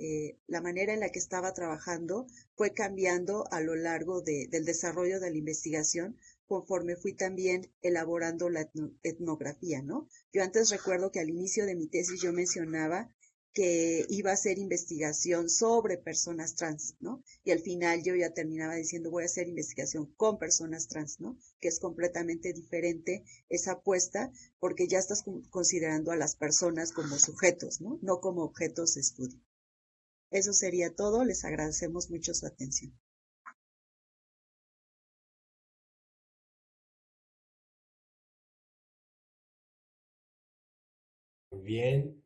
la manera en la que estaba trabajando fue cambiando a lo largo del desarrollo de la investigación conforme fui también elaborando la etnografía, ¿no? Yo antes recuerdo que al inicio de mi tesis yo mencionaba que iba a hacer investigación sobre personas trans, ¿no? Y al final yo ya terminaba diciendo voy a hacer investigación con personas trans, ¿no? Que es completamente diferente esa apuesta porque ya estás considerando a las personas como sujetos, ¿no? No como objetos de estudio. Eso sería todo. Les agradecemos mucho su atención. Muy bien.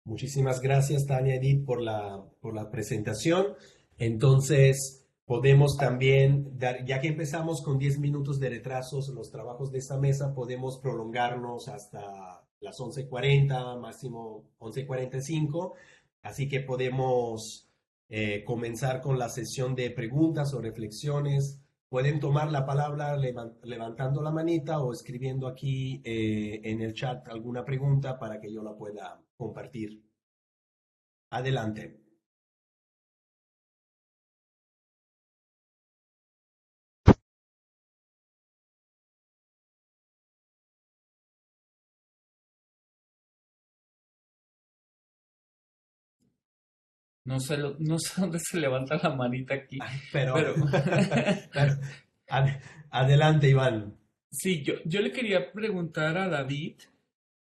Muchísimas gracias, Tania Edith, por la presentación. Entonces, podemos también dar, ya que empezamos con 10 minutos de retrasos en los trabajos de esta mesa, podemos prolongarnos hasta las 11:40, máximo 11:45. Así que podemos comenzar con la sesión de preguntas o reflexiones. Pueden tomar la palabra levantando la manita o escribiendo aquí en el chat alguna pregunta para que yo la pueda compartir. Adelante. No sé, no sé dónde se levanta la manita aquí, Pero, pero pero, adelante, Iván. sí, yo le quería preguntar a David,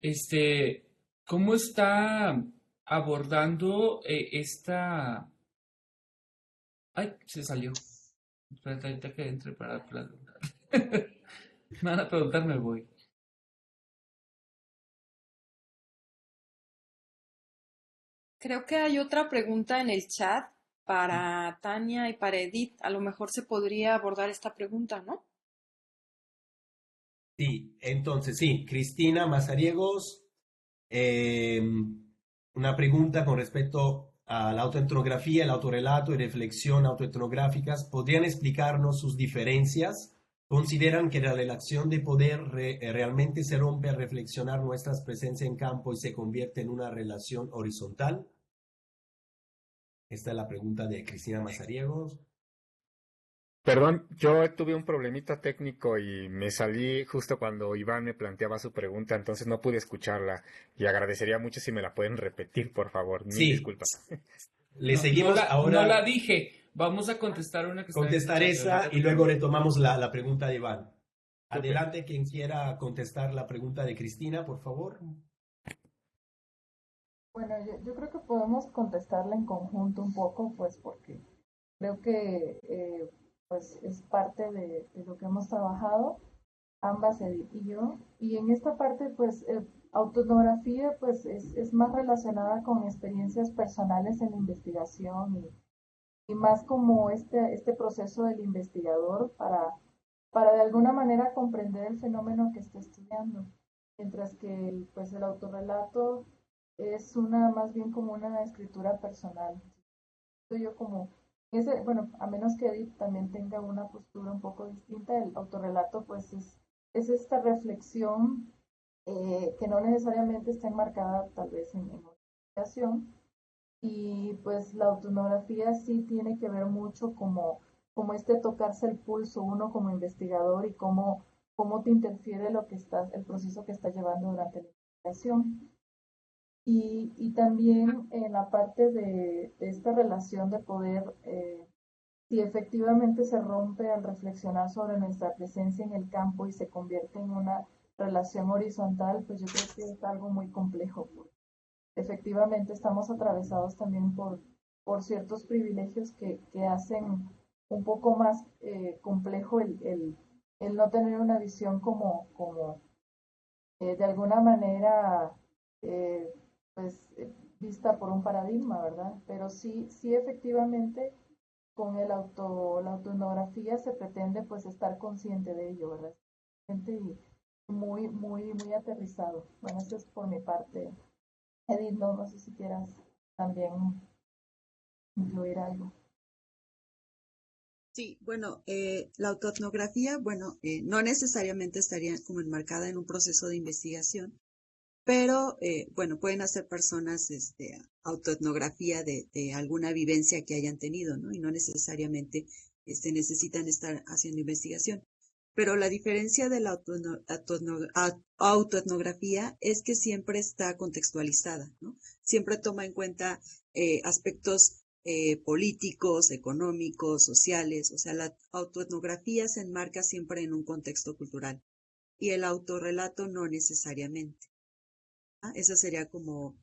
este, ¿cómo está abordando esta... Ay, se salió. Espérate, ahorita que entre para preguntar. Me van a preguntar, me voy. Creo que hay otra pregunta en el chat para Tania y para Edith. A lo mejor se podría abordar esta pregunta, ¿no? Sí, entonces sí, Cristina Mazariegos, una pregunta con respecto a la autoetnografía, el autorrelato y reflexión autoetnográficas. ¿Podrían explicarnos sus diferencias? ¿Consideran que la relación de poder realmente se rompe al reflexionar nuestra presencia en campo y se convierte en una relación horizontal? Esta es la pregunta de Cristina Mazariegos. Perdón, yo tuve un problemita técnico y me salí justo cuando Iván me planteaba su pregunta, entonces no pude escucharla y agradecería mucho si me la pueden repetir, por favor. Mil Sí, disculpas. le No, no seguimos no la ahora. dije. Vamos a contestar una que está en el Contestar chat. esa Ahorita y te luego pregunto. retomamos la pregunta de Iván. Súper. Adelante, quien quiera contestar la pregunta de Cristina, por favor. Bueno, yo creo que podemos contestarla en conjunto un poco, pues porque creo que pues es parte de lo que hemos trabajado, ambas Edith y yo. Y en esta parte, pues autoetnografía pues es más relacionada con experiencias personales en la investigación y más como este proceso del investigador para de alguna manera comprender el fenómeno que está estudiando. Mientras que pues el autorrelato es más bien como una escritura personal. Yo como, bueno, a menos que Edith también tenga una postura un poco distinta, el autorrelato pues es esta reflexión que no necesariamente está enmarcada tal vez en una investigación, y pues la autoetnografía sí tiene que ver mucho como este tocarse el pulso uno como investigador y cómo te interfiere el proceso que estás llevando durante la investigación. Y también en la parte de esta relación de poder, si efectivamente se rompe al reflexionar sobre nuestra presencia en el campo y se convierte en una relación horizontal, pues yo creo que es algo muy complejo. Efectivamente estamos atravesados también por ciertos privilegios que hacen un poco más complejo el no tener una visión de alguna manera, pues vista por un paradigma, ¿verdad? Pero sí efectivamente con la autoetnografía se pretende pues estar consciente de ello, ¿verdad? Consciente y muy aterrizado. Bueno, eso es por mi parte. Edith, no sé si quieras también incluir algo. Sí, bueno, la autoetnografía, bueno, no necesariamente estaría como enmarcada en un proceso de investigación, pero bueno, pueden hacer personas autoetnografía de alguna vivencia que hayan tenido, ¿no? Y no necesariamente necesitan estar haciendo investigación. Pero la diferencia de la autoetnografía es que siempre está contextualizada, ¿no? Siempre toma en cuenta aspectos políticos, económicos, sociales. O sea, la autoetnografía se enmarca siempre en un contexto cultural y el autorrelato no necesariamente. Esa sería como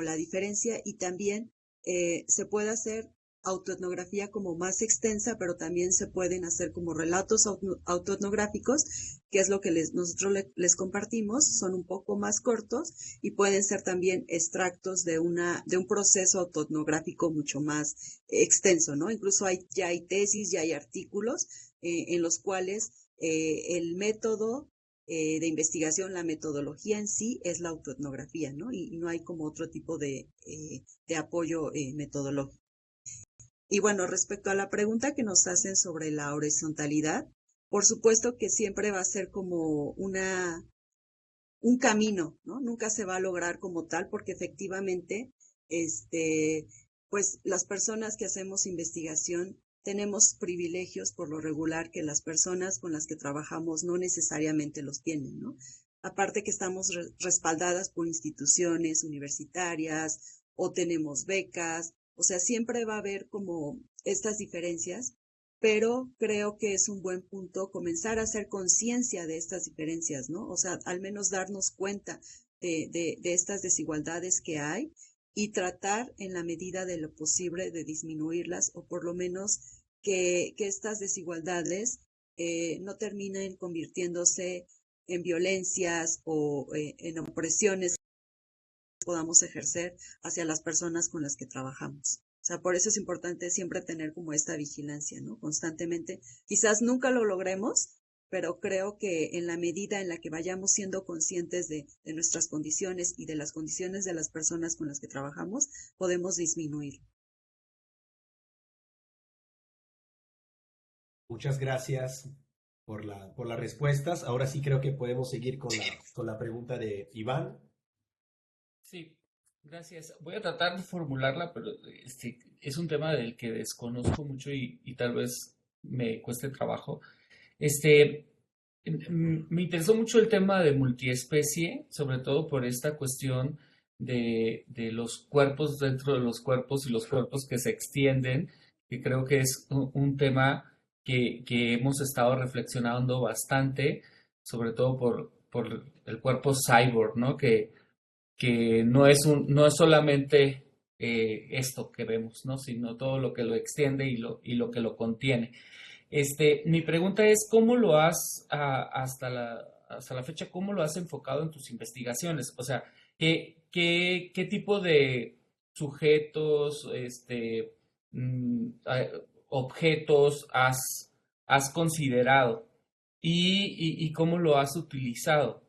la diferencia. Y también se puede hacer autoetnografía como más extensa, pero también se pueden hacer como relatos autoetnográficos, que es lo que nosotros les compartimos. Son un poco más cortos y pueden ser también extractos de un proceso autoetnográfico mucho más extenso, ¿no? Incluso ya hay tesis, ya hay artículos en los cuales el método de investigación, la metodología en sí es la autoetnografía, ¿no? Y no hay como otro tipo de apoyo metodológico. Y bueno, respecto a la pregunta que nos hacen sobre la horizontalidad, por supuesto que siempre va a ser como un camino, ¿no? Nunca se va a lograr como tal, porque efectivamente, pues las personas que hacemos investigación tenemos privilegios por lo regular que las personas con las que trabajamos no necesariamente los tienen, ¿no? Aparte que estamos respaldadas por instituciones universitarias o tenemos becas, o sea, siempre va a haber como estas diferencias, pero creo que es un buen punto comenzar a hacer conciencia de estas diferencias, ¿no? O sea, al menos darnos cuenta de estas desigualdades que hay y tratar en la medida de lo posible de disminuirlas o por lo menos que estas desigualdades no terminen convirtiéndose en violencias o en opresiones que podamos ejercer hacia las personas con las que trabajamos. O sea, por eso es importante siempre tener como esta vigilancia, ¿no? Constantemente. Quizás nunca lo logremos, pero creo que en la medida en la que vayamos siendo conscientes de nuestras condiciones y de las condiciones de las personas con las que trabajamos, podemos disminuir. Muchas gracias por las respuestas. Ahora sí creo que podemos seguir con la pregunta de Iván. Sí, gracias. Voy a tratar de formularla, pero es un tema del que desconozco mucho y tal vez me cueste trabajo. Me interesó mucho el tema de multiespecie, sobre todo por esta cuestión de los cuerpos dentro de los cuerpos y los cuerpos que se extienden, que creo que es un tema que hemos estado reflexionando bastante, sobre todo por el cuerpo cyborg, ¿no? Que no es solamente esto que vemos, ¿no? Sino todo lo que lo extiende y lo que lo contiene. Mi pregunta es, ¿cómo lo has, hasta la fecha, cómo lo has enfocado en tus investigaciones? O sea, ¿qué tipo de sujetos, objetos has considerado y cómo lo has utilizado?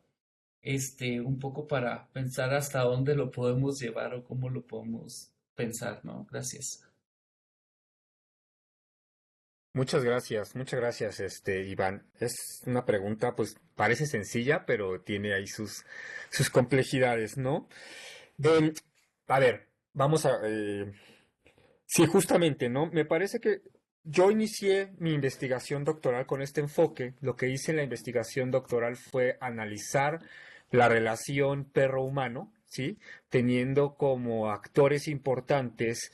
Un poco para pensar hasta dónde lo podemos llevar o cómo lo podemos pensar, ¿no? Gracias. Muchas gracias, Iván. Es una pregunta, pues, parece sencilla, pero tiene ahí sus complejidades, ¿no? Em, a ver, vamos a... sí, justamente, ¿no? Me parece que yo inicié mi investigación doctoral con este enfoque. Lo que hice en la investigación doctoral fue analizar la relación perro-humano, ¿sí? Teniendo como actores importantes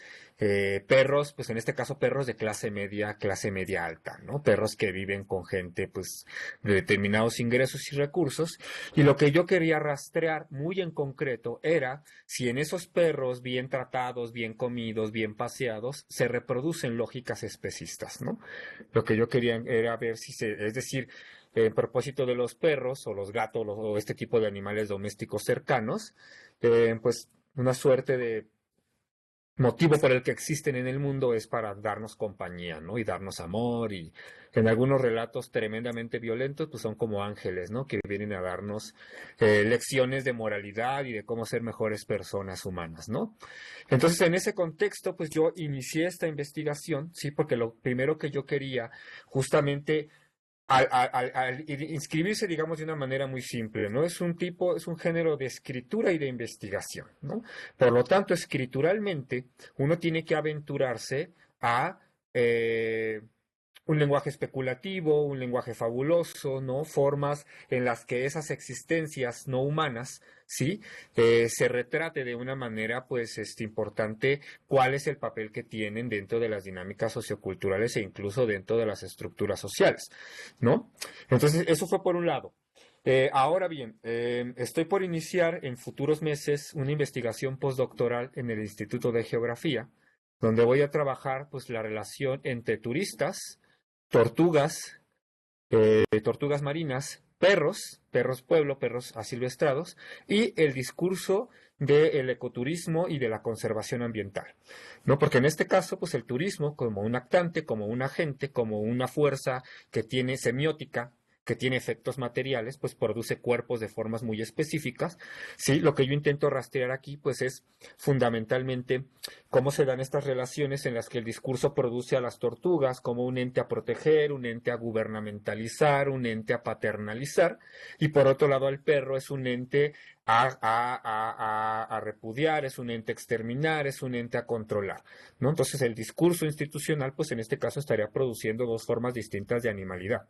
perros, pues en este caso perros de clase media alta, ¿no? Perros que viven con gente, pues, de determinados ingresos y recursos. Y lo que yo quería rastrear muy en concreto era si en esos perros bien tratados, bien comidos, bien paseados, se reproducen lógicas especistas, ¿no? Lo que yo quería era ver si es decir, En propósito de los perros o los gatos o este tipo de animales domésticos cercanos, pues una suerte de motivo por el que existen en el mundo es para darnos compañía, ¿no? Y darnos amor, y en algunos relatos tremendamente violentos, pues son como ángeles, ¿no? Que vienen a darnos lecciones de moralidad y de cómo ser mejores personas humanas, ¿no? Entonces, en ese contexto, pues yo inicié esta investigación, sí, porque lo primero que yo quería justamente al inscribirse, digamos, de una manera muy simple, ¿no? Es un género de escritura y de investigación, ¿no? Por lo tanto, escrituralmente, uno tiene que aventurarse a un lenguaje especulativo, un lenguaje fabuloso, ¿no? Formas en las que esas existencias no humanas, ¿sí? Se retrate de una manera, pues, importante cuál es el papel que tienen dentro de las dinámicas socioculturales e incluso dentro de las estructuras sociales, ¿no? Entonces, eso fue por un lado. Ahora bien, estoy por iniciar en futuros meses una investigación postdoctoral en el Instituto de Geografía, donde voy a trabajar, pues, la relación entre turistas, tortugas, tortugas marinas, perros pueblo, perros asilvestrados, y el discurso del ecoturismo y de la conservación ambiental, ¿no? Porque en este caso, pues el turismo como un actante, como un agente, como una fuerza que tiene semiótica, que tiene efectos materiales, pues produce cuerpos de formas muy específicas, ¿sí? Lo que yo intento rastrear aquí, pues es fundamentalmente cómo se dan estas relaciones en las que el discurso produce a las tortugas como un ente a proteger, un ente a gubernamentalizar, un ente a paternalizar, y por otro lado al perro es un ente a repudiar, es un ente a exterminar, es un ente a controlar, ¿no? Entonces el discurso institucional, pues en este caso estaría produciendo dos formas distintas de animalidad,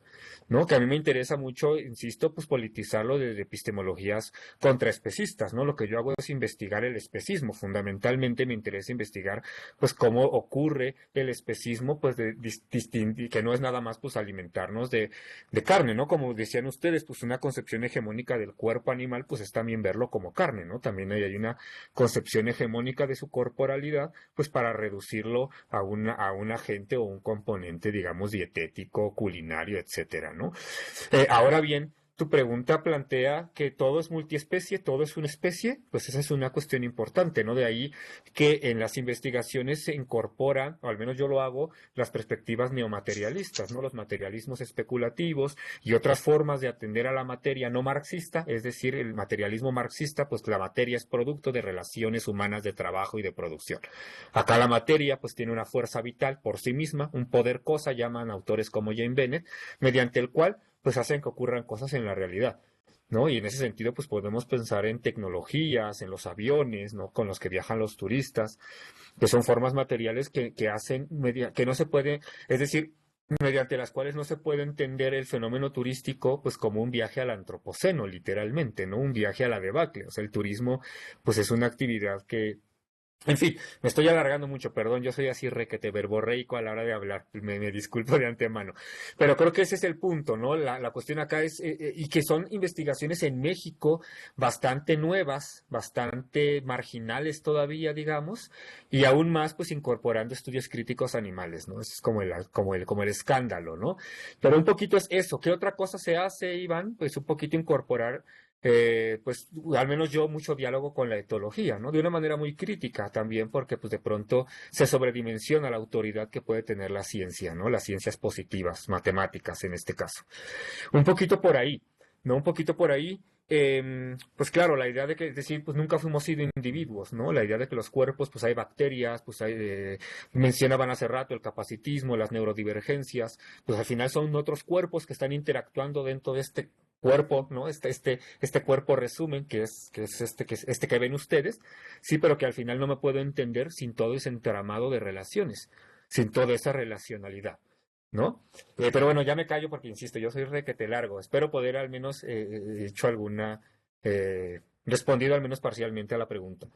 ¿no? Que a mí me interesa mucho, insisto, pues politizarlo desde epistemologías contraespecistas, ¿no? Lo que yo hago es investigar el especismo, fundamentalmente me interesa investigar, pues, cómo ocurre el especismo, pues, que no es nada más, pues, alimentarnos de carne, ¿no? Como decían ustedes, pues, una concepción hegemónica del cuerpo animal, pues, es también verlo como carne, ¿no? También hay una concepción hegemónica de su corporalidad, pues, para reducirlo a un agente o un componente, digamos, dietético, culinario, etcétera, ¿no? Ahora bien, tu pregunta plantea que todo es multiespecie, todo es una especie, pues esa es una cuestión importante, ¿no? De ahí que en las investigaciones se incorporan, o al menos yo lo hago, las perspectivas neomaterialistas, ¿no? Los materialismos especulativos y otras formas de atender a la materia no marxista, es decir, el materialismo marxista, pues la materia es producto de relaciones humanas de trabajo y de producción. Acá la materia, pues tiene una fuerza vital por sí misma, un poder cosa, llaman autores como Jane Bennett, mediante el cual pues hacen que ocurran cosas en la realidad, ¿no? Y en ese sentido, pues podemos pensar en tecnologías, en los aviones, ¿no? Con los que viajan los turistas, que son formas materiales que hacen, que no se puede, es decir, mediante las cuales no se puede entender el fenómeno turístico, pues como un viaje al antropoceno, literalmente, ¿no? Un viaje a la debacle. O sea, el turismo, pues es una actividad que en fin, me estoy alargando mucho, perdón, yo soy así requete verborreico a la hora de hablar, me disculpo de antemano, pero creo que ese es el punto, ¿no? La cuestión acá es, y que son investigaciones en México bastante nuevas, bastante marginales todavía, digamos, y aún más, pues, incorporando estudios críticos animales, ¿no? Ese es como el escándalo, ¿no? Pero un poquito es eso. ¿Qué otra cosa se hace, Iván? Pues un poquito incorporar pues al menos yo mucho diálogo con la etología, ¿no? De una manera muy crítica también, porque pues de pronto se sobredimensiona la autoridad que puede tener la ciencia, ¿no? Las ciencias positivas, matemáticas en este caso. Un poquito por ahí, ¿no? Un poquito por ahí. Pues claro, la idea de que, es decir, pues nunca fuimos sido individuos, ¿no? La idea de que los cuerpos, pues hay bacterias, pues hay, mencionaban hace rato el capacitismo, las neurodivergencias, pues al final son otros cuerpos que están interactuando dentro de este cuerpo, ¿no? Este cuerpo resumen que es este que ven ustedes, sí, pero que al final no me puedo entender sin todo ese entramado de relaciones, sin toda esa relacionalidad, ¿no? Pero bueno, ya me callo porque insisto, yo soy requete largo. Espero poder al menos hecho alguna respondido al menos parcialmente a la pregunta.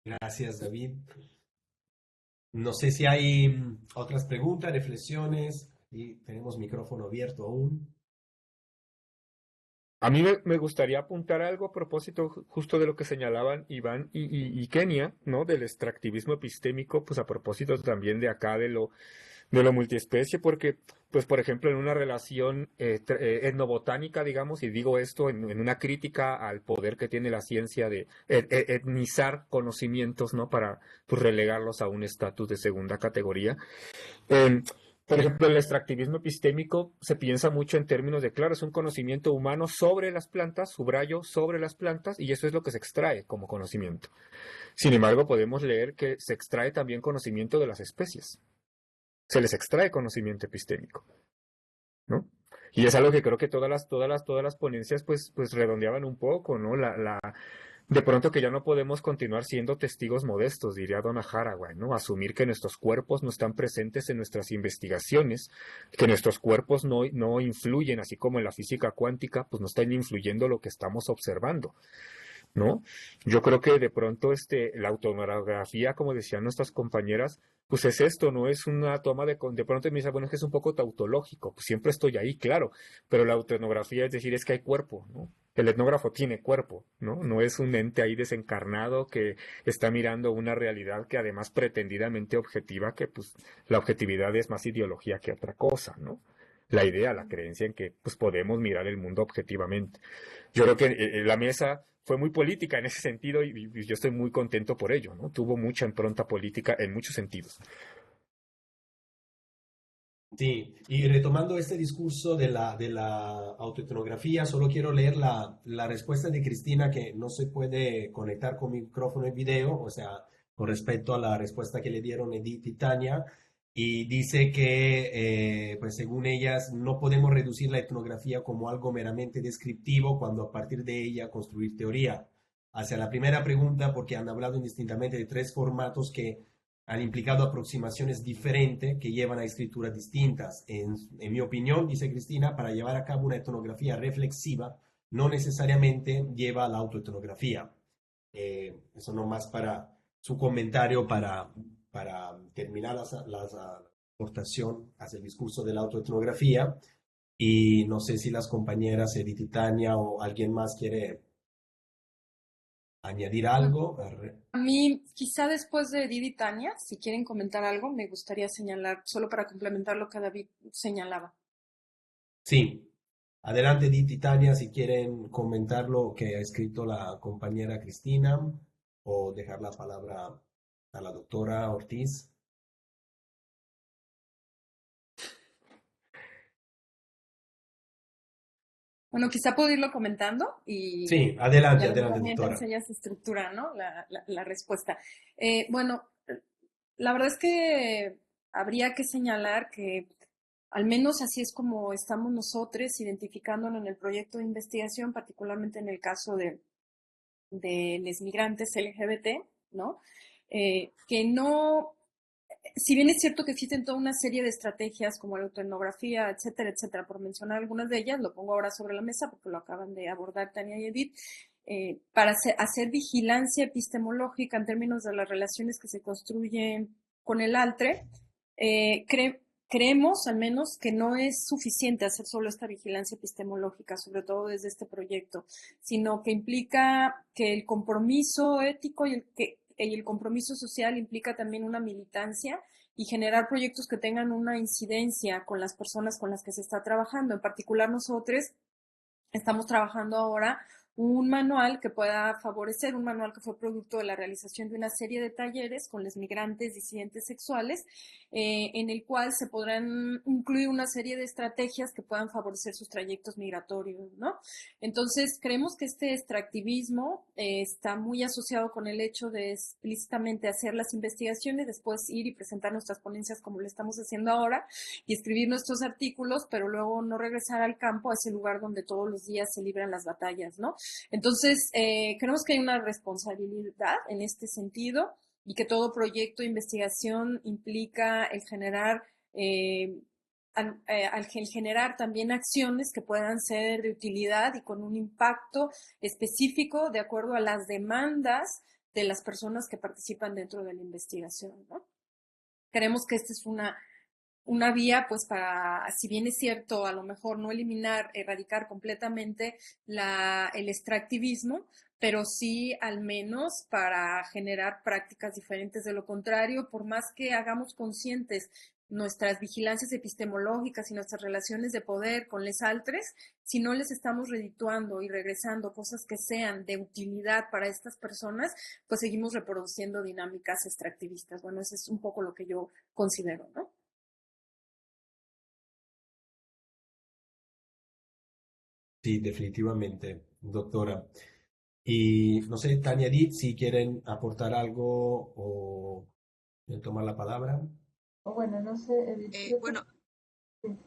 Gracias, David. No sé si hay otras preguntas, reflexiones, y tenemos micrófono abierto aún. A mí me gustaría apuntar algo a propósito justo de lo que señalaban Iván y Kenia, ¿no? Del extractivismo epistémico, pues a propósito también de acá de de lo multiespecie, porque, pues, por ejemplo, en una relación etnobotánica, digamos, y digo esto en una crítica al poder que tiene la ciencia de etnizar conocimientos, ¿no? Para, pues, relegarlos a un estatus de segunda categoría. Eh, por ejemplo, el extractivismo epistémico se piensa mucho en términos de, claro, es un conocimiento humano sobre las plantas, subrayo, sobre las plantas, y eso es lo que se extrae como conocimiento. Sin embargo, podemos leer que se extrae también conocimiento de las especies. Se les extrae conocimiento epistémico, ¿no? Y es algo que creo que todas las ponencias pues redondeaban un poco, ¿no? De pronto que ya no podemos continuar siendo testigos modestos, diría Donna Haraway, ¿no? Asumir que nuestros cuerpos no están presentes en nuestras investigaciones, que nuestros cuerpos no influyen, así como en la física cuántica, pues no están influyendo lo que estamos observando, ¿no? Yo creo que de pronto la autonografía, como decían nuestras compañeras, pues es esto, no es una toma de pronto me dice, bueno, es que es un poco tautológico, pues siempre estoy ahí, claro, pero la autonografía es decir, es que hay cuerpo, ¿no? El etnógrafo tiene cuerpo, ¿no? No es un ente ahí desencarnado que está mirando una realidad que además pretendidamente objetiva, que pues la objetividad es más ideología que otra cosa, ¿no? La idea, la creencia en que pues podemos mirar el mundo objetivamente. Yo creo que la mesa fue muy política en ese sentido y yo estoy muy contento por ello, ¿no? Tuvo mucha impronta política en muchos sentidos. Sí, y retomando este discurso de la autoetnografía, solo quiero leer la respuesta de Cristina, que no se puede conectar con micrófono y video, o sea, con respecto a la respuesta que le dieron Edith y Tania, y dice que, pues según ellas, no podemos reducir la etnografía como algo meramente descriptivo cuando a partir de ella construir teoría. Hacia la primera pregunta, porque han hablado indistintamente de tres formatos que han implicado aproximaciones diferentes que llevan a escrituras distintas. En mi opinión, dice Cristina, para llevar a cabo una etnografía reflexiva, no necesariamente lleva a la autoetnografía. Eso nomás para su comentario para terminar la aportación hacia el discurso de la autoetnografía. Y no sé si las compañeras Edith y Tania o alguien más quiere añadir algo. A mí, quizá después de Edith y Tania, si quieren comentar algo, me gustaría señalar, solo para complementar lo que David señalaba. Sí, adelante Edith y Tania si quieren comentar lo que ha escrito la compañera Cristina o dejar la palabra a la doctora Ortiz. Bueno, quizá puedo irlo comentando y Sí, adelante, a lo adelante mejor mientras doctora. ella se estructura, ¿no? La respuesta. Bueno, la verdad es que habría que señalar que al menos así es como estamos nosotros identificándonos en el proyecto de investigación, particularmente en el caso de los migrantes LGBT, ¿no? Que no, si bien es cierto que existen toda una serie de estrategias como la autoetnografía, etcétera, etcétera, por mencionar algunas de ellas, lo pongo ahora sobre la mesa porque lo acaban de abordar Tania y Edith, para hacer vigilancia epistemológica en términos de las relaciones que se construyen con el altre, creemos al menos que no es suficiente hacer solo esta vigilancia epistemológica, sobre todo desde este proyecto, sino que implica que el compromiso ético y el compromiso social implica también una militancia y generar proyectos que tengan una incidencia con las personas con las que se está trabajando. En particular, nosotros estamos trabajando ahora un manual que pueda favorecer, un manual que fue producto de la realización de una serie de talleres con los migrantes disidentes sexuales, en el cual se podrán incluir una serie de estrategias que puedan favorecer sus trayectos migratorios, ¿no? Entonces, creemos que este extractivismo está muy asociado con el hecho de explícitamente hacer las investigaciones, después ir y presentar nuestras ponencias como lo estamos haciendo ahora, y escribir nuestros artículos, pero luego no regresar al campo, a ese lugar donde todos los días se libran las batallas, ¿no? Entonces, creemos que hay una responsabilidad en este sentido y que todo proyecto de investigación implica el generar, al generar también acciones que puedan ser de utilidad y con un impacto específico de acuerdo a las demandas de las personas que participan dentro de la investigación, ¿no? Creemos que esta es una vía, pues, para, si bien es cierto, a lo mejor no eliminar, erradicar completamente el extractivismo, pero sí al menos para generar prácticas diferentes. De lo contrario, por más que hagamos conscientes nuestras vigilancias epistemológicas y nuestras relaciones de poder con les altres, si no les estamos redituando y regresando cosas que sean de utilidad para estas personas, pues seguimos reproduciendo dinámicas extractivistas. Bueno, eso es un poco lo que yo considero, ¿no? Sí, definitivamente, doctora. Y no sé, Tania, Edith, si quieren aportar algo o tomar la palabra. O bueno, no sé, Edith, Bueno, sí.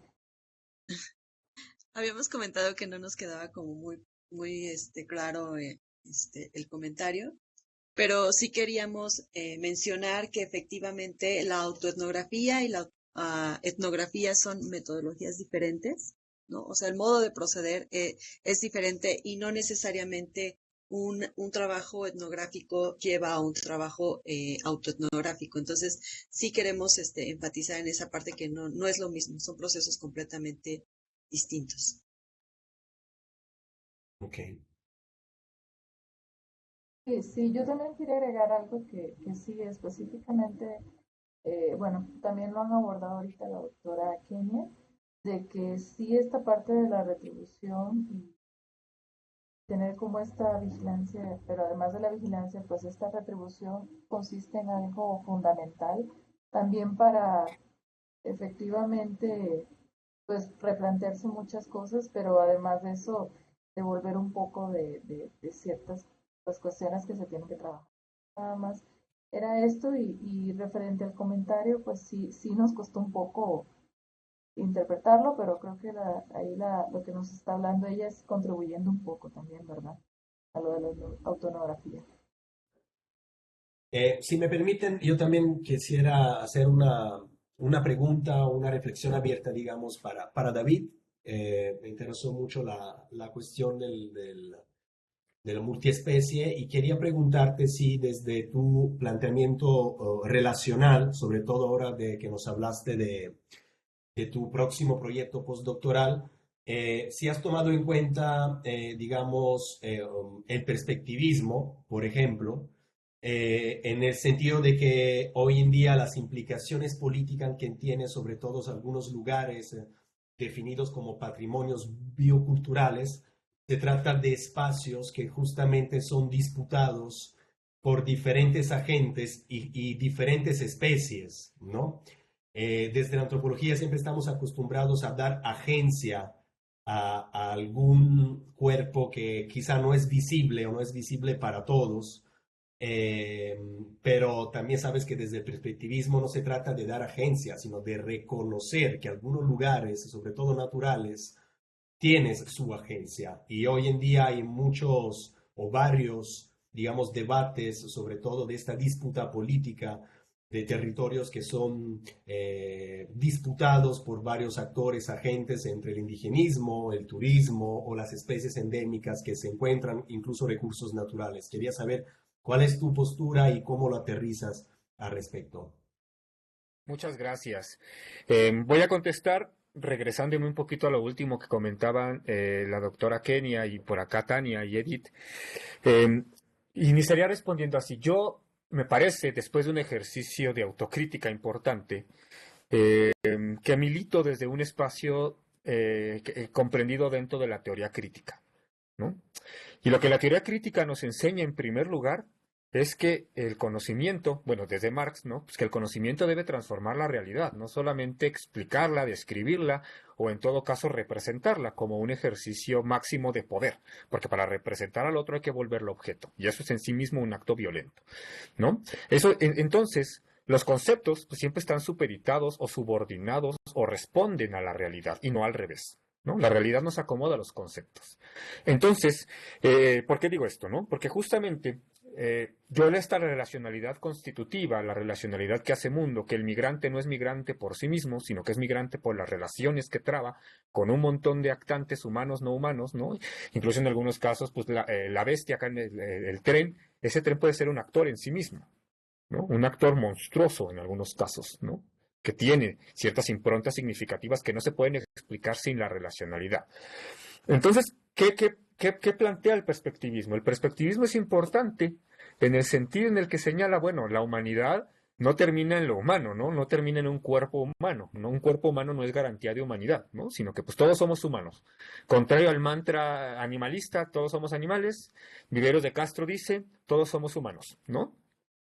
habíamos comentado que no nos quedaba como muy claro el comentario, pero sí queríamos mencionar que efectivamente la autoetnografía y la etnografía son metodologías diferentes, ¿no? O sea, el modo de proceder es diferente y no necesariamente un trabajo etnográfico lleva a un trabajo autoetnográfico. Entonces, sí queremos enfatizar en esa parte que no es lo mismo, son procesos completamente distintos. Ok. Sí, yo también quería agregar algo que sí, específicamente, bueno, también lo han abordado ahorita la doctora Kenia, de que sí esta parte de la retribución y tener como esta vigilancia, pero además de la vigilancia, pues esta retribución consiste en algo fundamental también para efectivamente, pues replantearse muchas cosas, pero además de eso, devolver un poco de ciertas pues, cuestiones que se tienen que trabajar. Nada más era esto y referente al comentario, pues sí nos costó un poco interpretarlo, pero creo que lo que nos está hablando ella es contribuyendo un poco también, ¿verdad? A lo de la autonografía. Si me permiten, yo también quisiera hacer una pregunta o una reflexión abierta, digamos, para David. Me interesó mucho la cuestión de la multiespecie y quería preguntarte si desde tu planteamiento relacional, sobre todo ahora de que nos hablaste de tu próximo proyecto postdoctoral, si has tomado en cuenta, digamos, el perspectivismo, por ejemplo, en el sentido de que hoy en día las implicaciones políticas que tiene sobre todo algunos lugares definidos como patrimonios bioculturales, se trata de espacios que justamente son disputados por diferentes agentes y diferentes especies, ¿no? Desde la antropología siempre estamos acostumbrados a dar agencia a algún cuerpo que quizá no es visible o no es visible para todos, eh, pero también sabes que desde el perspectivismo no se trata de dar agencia, sino de reconocer que algunos lugares, sobre todo naturales, tienes su agencia. Y hoy en día hay muchos o varios, digamos, debates, sobre todo de esta disputa política de territorios que son disputados por varios actores, agentes entre el indigenismo, el turismo o las especies endémicas que se encuentran, incluso recursos naturales. Quería saber cuál es tu postura y cómo lo aterrizas al respecto. Muchas gracias. Voy a contestar regresándome un poquito a lo último que comentaban la doctora Kenia y por acá Tania y Edith. Iniciaría respondiendo así. Yo, me parece, después de un ejercicio de autocrítica importante, que milito desde un espacio comprendido dentro de la teoría crítica, ¿no? Y lo que la teoría crítica nos enseña en primer lugar es que el conocimiento, bueno, desde Marx, ¿no? Pues que el conocimiento debe transformar la realidad, no solamente explicarla, describirla o en todo caso representarla como un ejercicio máximo de poder, porque para representar al otro hay que volverlo objeto, y eso es en sí mismo un acto violento, ¿no? Entonces, los conceptos pues, siempre están supeditados o subordinados o responden a la realidad y no al revés, ¿no? La realidad nos acomoda a los conceptos. Entonces, ¿por qué digo esto, no? Porque justamente yo esta relacionalidad constitutiva, la relacionalidad que hace mundo, que el migrante no es migrante por sí mismo, sino que es migrante por las relaciones que traba con un montón de actantes humanos, no humanos, ¿no? Incluso en algunos casos, pues la bestia acá en el tren, ese tren puede ser un actor en sí mismo, ¿no? Un actor monstruoso en algunos casos, ¿no? Que tiene ciertas improntas significativas que no se pueden explicar sin la relacionalidad. Entonces, ¿qué plantea el perspectivismo? El perspectivismo es importante en el sentido en el que señala, bueno, la humanidad no termina en lo humano, ¿no? No termina en un cuerpo humano, ¿no? Un cuerpo humano no es garantía de humanidad, ¿no? Sino que pues todos somos humanos. Contrario al mantra animalista, todos somos animales, Viveros de Castro dice, todos somos humanos, ¿no?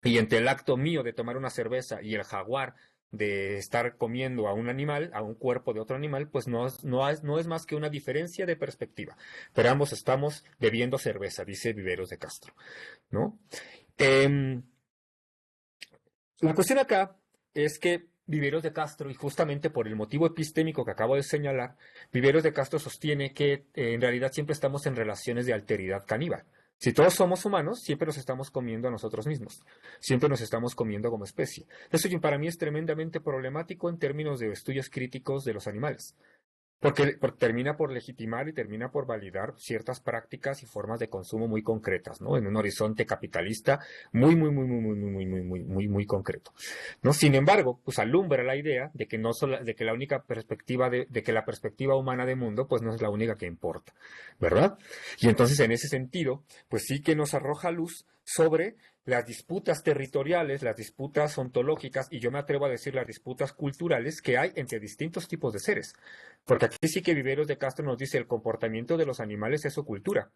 Y entre el acto mío de tomar una cerveza y el jaguar de estar comiendo a un animal, a un cuerpo de otro animal, pues no es más que una diferencia de perspectiva. Pero ambos estamos bebiendo cerveza, dice Viveros de Castro, ¿no? La cuestión acá es que Viveros de Castro, y justamente por el motivo epistémico que acabo de señalar, Viveros de Castro sostiene que en realidad siempre estamos en relaciones de alteridad caníbal. Si todos somos humanos, siempre nos estamos comiendo a nosotros mismos, siempre nos estamos comiendo como especie. Eso para mí es tremendamente problemático en términos de estudios críticos de los animales. Porque termina por legitimar y termina por validar ciertas prácticas y formas de consumo muy concretas, ¿no? En un horizonte capitalista muy concreto, ¿no? Sin embargo, pues alumbra la idea de que de que la única perspectiva de que la perspectiva humana de mundo, pues no es la única que importa, ¿verdad? Y entonces, en ese sentido, pues sí que nos arroja luz sobre las disputas territoriales, las disputas ontológicas, y yo me atrevo a decir las disputas culturales que hay entre distintos tipos de seres. Porque aquí sí que Viveros de Castro nos dice el comportamiento de los animales es su cultura,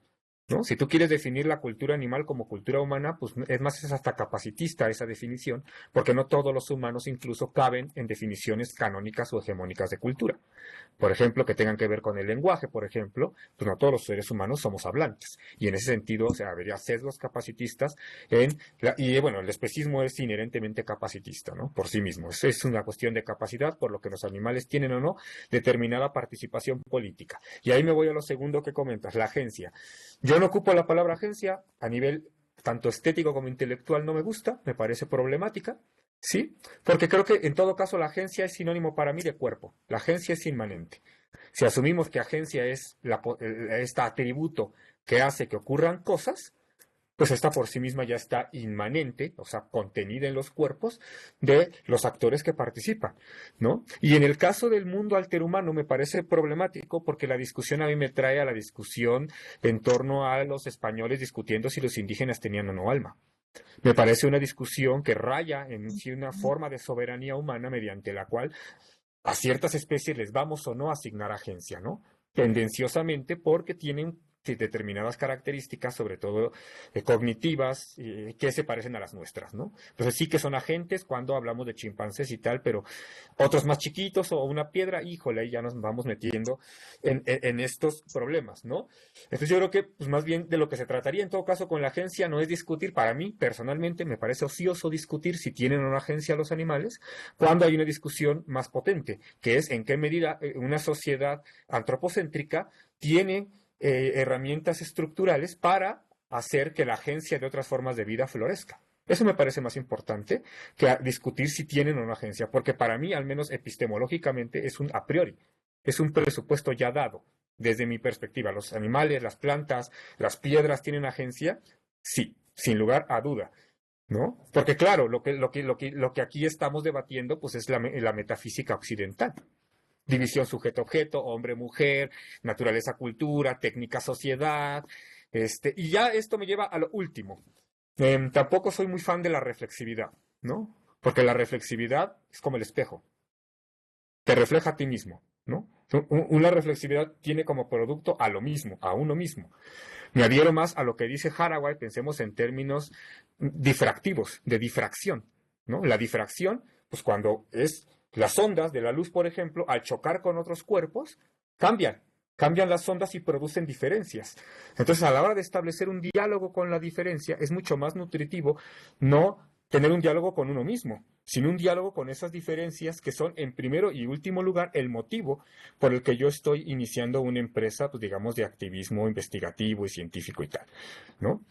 ¿no? Si tú quieres definir la cultura animal como cultura humana, pues es hasta capacitista esa definición, porque no todos los humanos incluso caben en definiciones canónicas o hegemónicas de cultura. Por ejemplo, que tengan que ver con el lenguaje, por ejemplo, pues no todos los seres humanos somos hablantes. Y en ese sentido, o sea, habría sesgos capacitistas bueno, el especismo es inherentemente capacitista, ¿no? Por sí mismo. Es una cuestión de capacidad, por lo que los animales tienen o no determinada participación política. Y ahí me voy a lo segundo que comentas, la agencia. Yo no ocupo la palabra agencia a nivel tanto estético como intelectual, no me gusta, me parece problemática. ¿Sí? Porque creo que en todo caso la agencia es sinónimo para mí de cuerpo. La agencia es inmanente. Si asumimos que agencia es este atributo que hace que ocurran cosas, pues esta por sí misma ya está inmanente, o sea, contenida en los cuerpos de los actores que participan, ¿no? Y en el caso del mundo alterhumano me parece problemático porque la discusión a mí me trae a la discusión en torno a los españoles discutiendo si los indígenas tenían o no alma. Me parece una discusión que raya en sí una forma de soberanía humana mediante la cual a ciertas especies les vamos o no a asignar agencia, ¿no? Tendenciosamente porque tienen determinadas características, sobre todo cognitivas, que se parecen a las nuestras, ¿no? Entonces sí que son agentes cuando hablamos de chimpancés y tal, pero otros más chiquitos o una piedra, híjole, ahí ya nos vamos metiendo en estos problemas, ¿no? Entonces yo creo que pues, más bien de lo que se trataría en todo caso con la agencia no es discutir, para mí personalmente me parece ocioso discutir si tienen o no agencia los animales, cuando hay una discusión más potente, que es en qué medida una sociedad antropocéntrica tiene herramientas estructurales para hacer que la agencia de otras formas de vida florezca. Eso me parece más importante que discutir si tienen o no agencia, porque para mí, al menos epistemológicamente, es un a priori, es un presupuesto ya dado. Desde mi perspectiva, los animales, las plantas, las piedras tienen agencia, sí, sin lugar a duda, ¿no? Porque claro, lo que aquí estamos debatiendo, pues es la metafísica occidental. División sujeto-objeto, hombre-mujer, naturaleza-cultura, técnica-sociedad, y ya esto me lleva a lo último. Tampoco soy muy fan de la reflexividad, ¿no? Porque la reflexividad es como el espejo. Te refleja a ti mismo, ¿no? Una reflexividad tiene como producto a lo mismo, a uno mismo. Me adhiero más a lo que dice Haraway, pensemos en términos difractivos, de difracción, ¿no? La difracción, pues cuando es las ondas de la luz, por ejemplo, al chocar con otros cuerpos, cambian las ondas y producen diferencias. Entonces, a la hora de establecer un diálogo con la diferencia, es mucho más nutritivo no tener un diálogo con uno mismo, sino un diálogo con esas diferencias que son, en primero y último lugar, el motivo por el que yo estoy iniciando una empresa, pues digamos, de activismo investigativo y científico y tal, ¿no?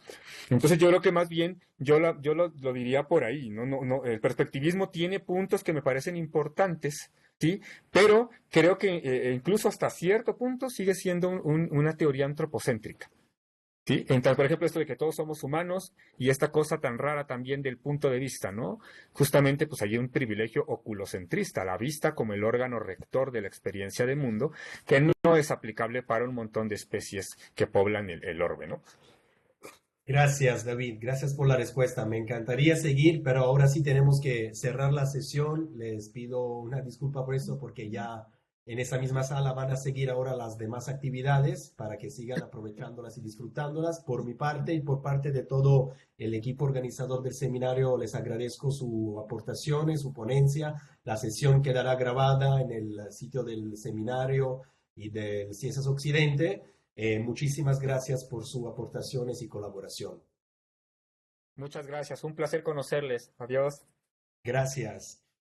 Entonces yo creo que más bien yo lo diría por ahí, ¿no? El perspectivismo tiene puntos que me parecen importantes, ¿sí? Pero creo que incluso hasta cierto punto sigue siendo una teoría antropocéntrica. ¿Sí? Entonces, por ejemplo, esto de que todos somos humanos y esta cosa tan rara también del punto de vista, ¿no? Justamente, pues hay un privilegio oculocentrista, la vista como el órgano rector de la experiencia de mundo, que no es aplicable para un montón de especies que poblan el orbe, ¿no? Gracias, David. Gracias por la respuesta. Me encantaría seguir, pero ahora sí tenemos que cerrar la sesión. Les pido una disculpa por eso, porque ya en esa misma sala van a seguir ahora las demás actividades para que sigan aprovechándolas y disfrutándolas. Por mi parte y por parte de todo el equipo organizador del seminario, les agradezco su aportaciones, su ponencia. La sesión quedará grabada en el sitio del seminario y del Ciencias Occidente. Muchísimas gracias por sus aportaciones y colaboración. Muchas gracias, un placer conocerles. Adiós. Gracias.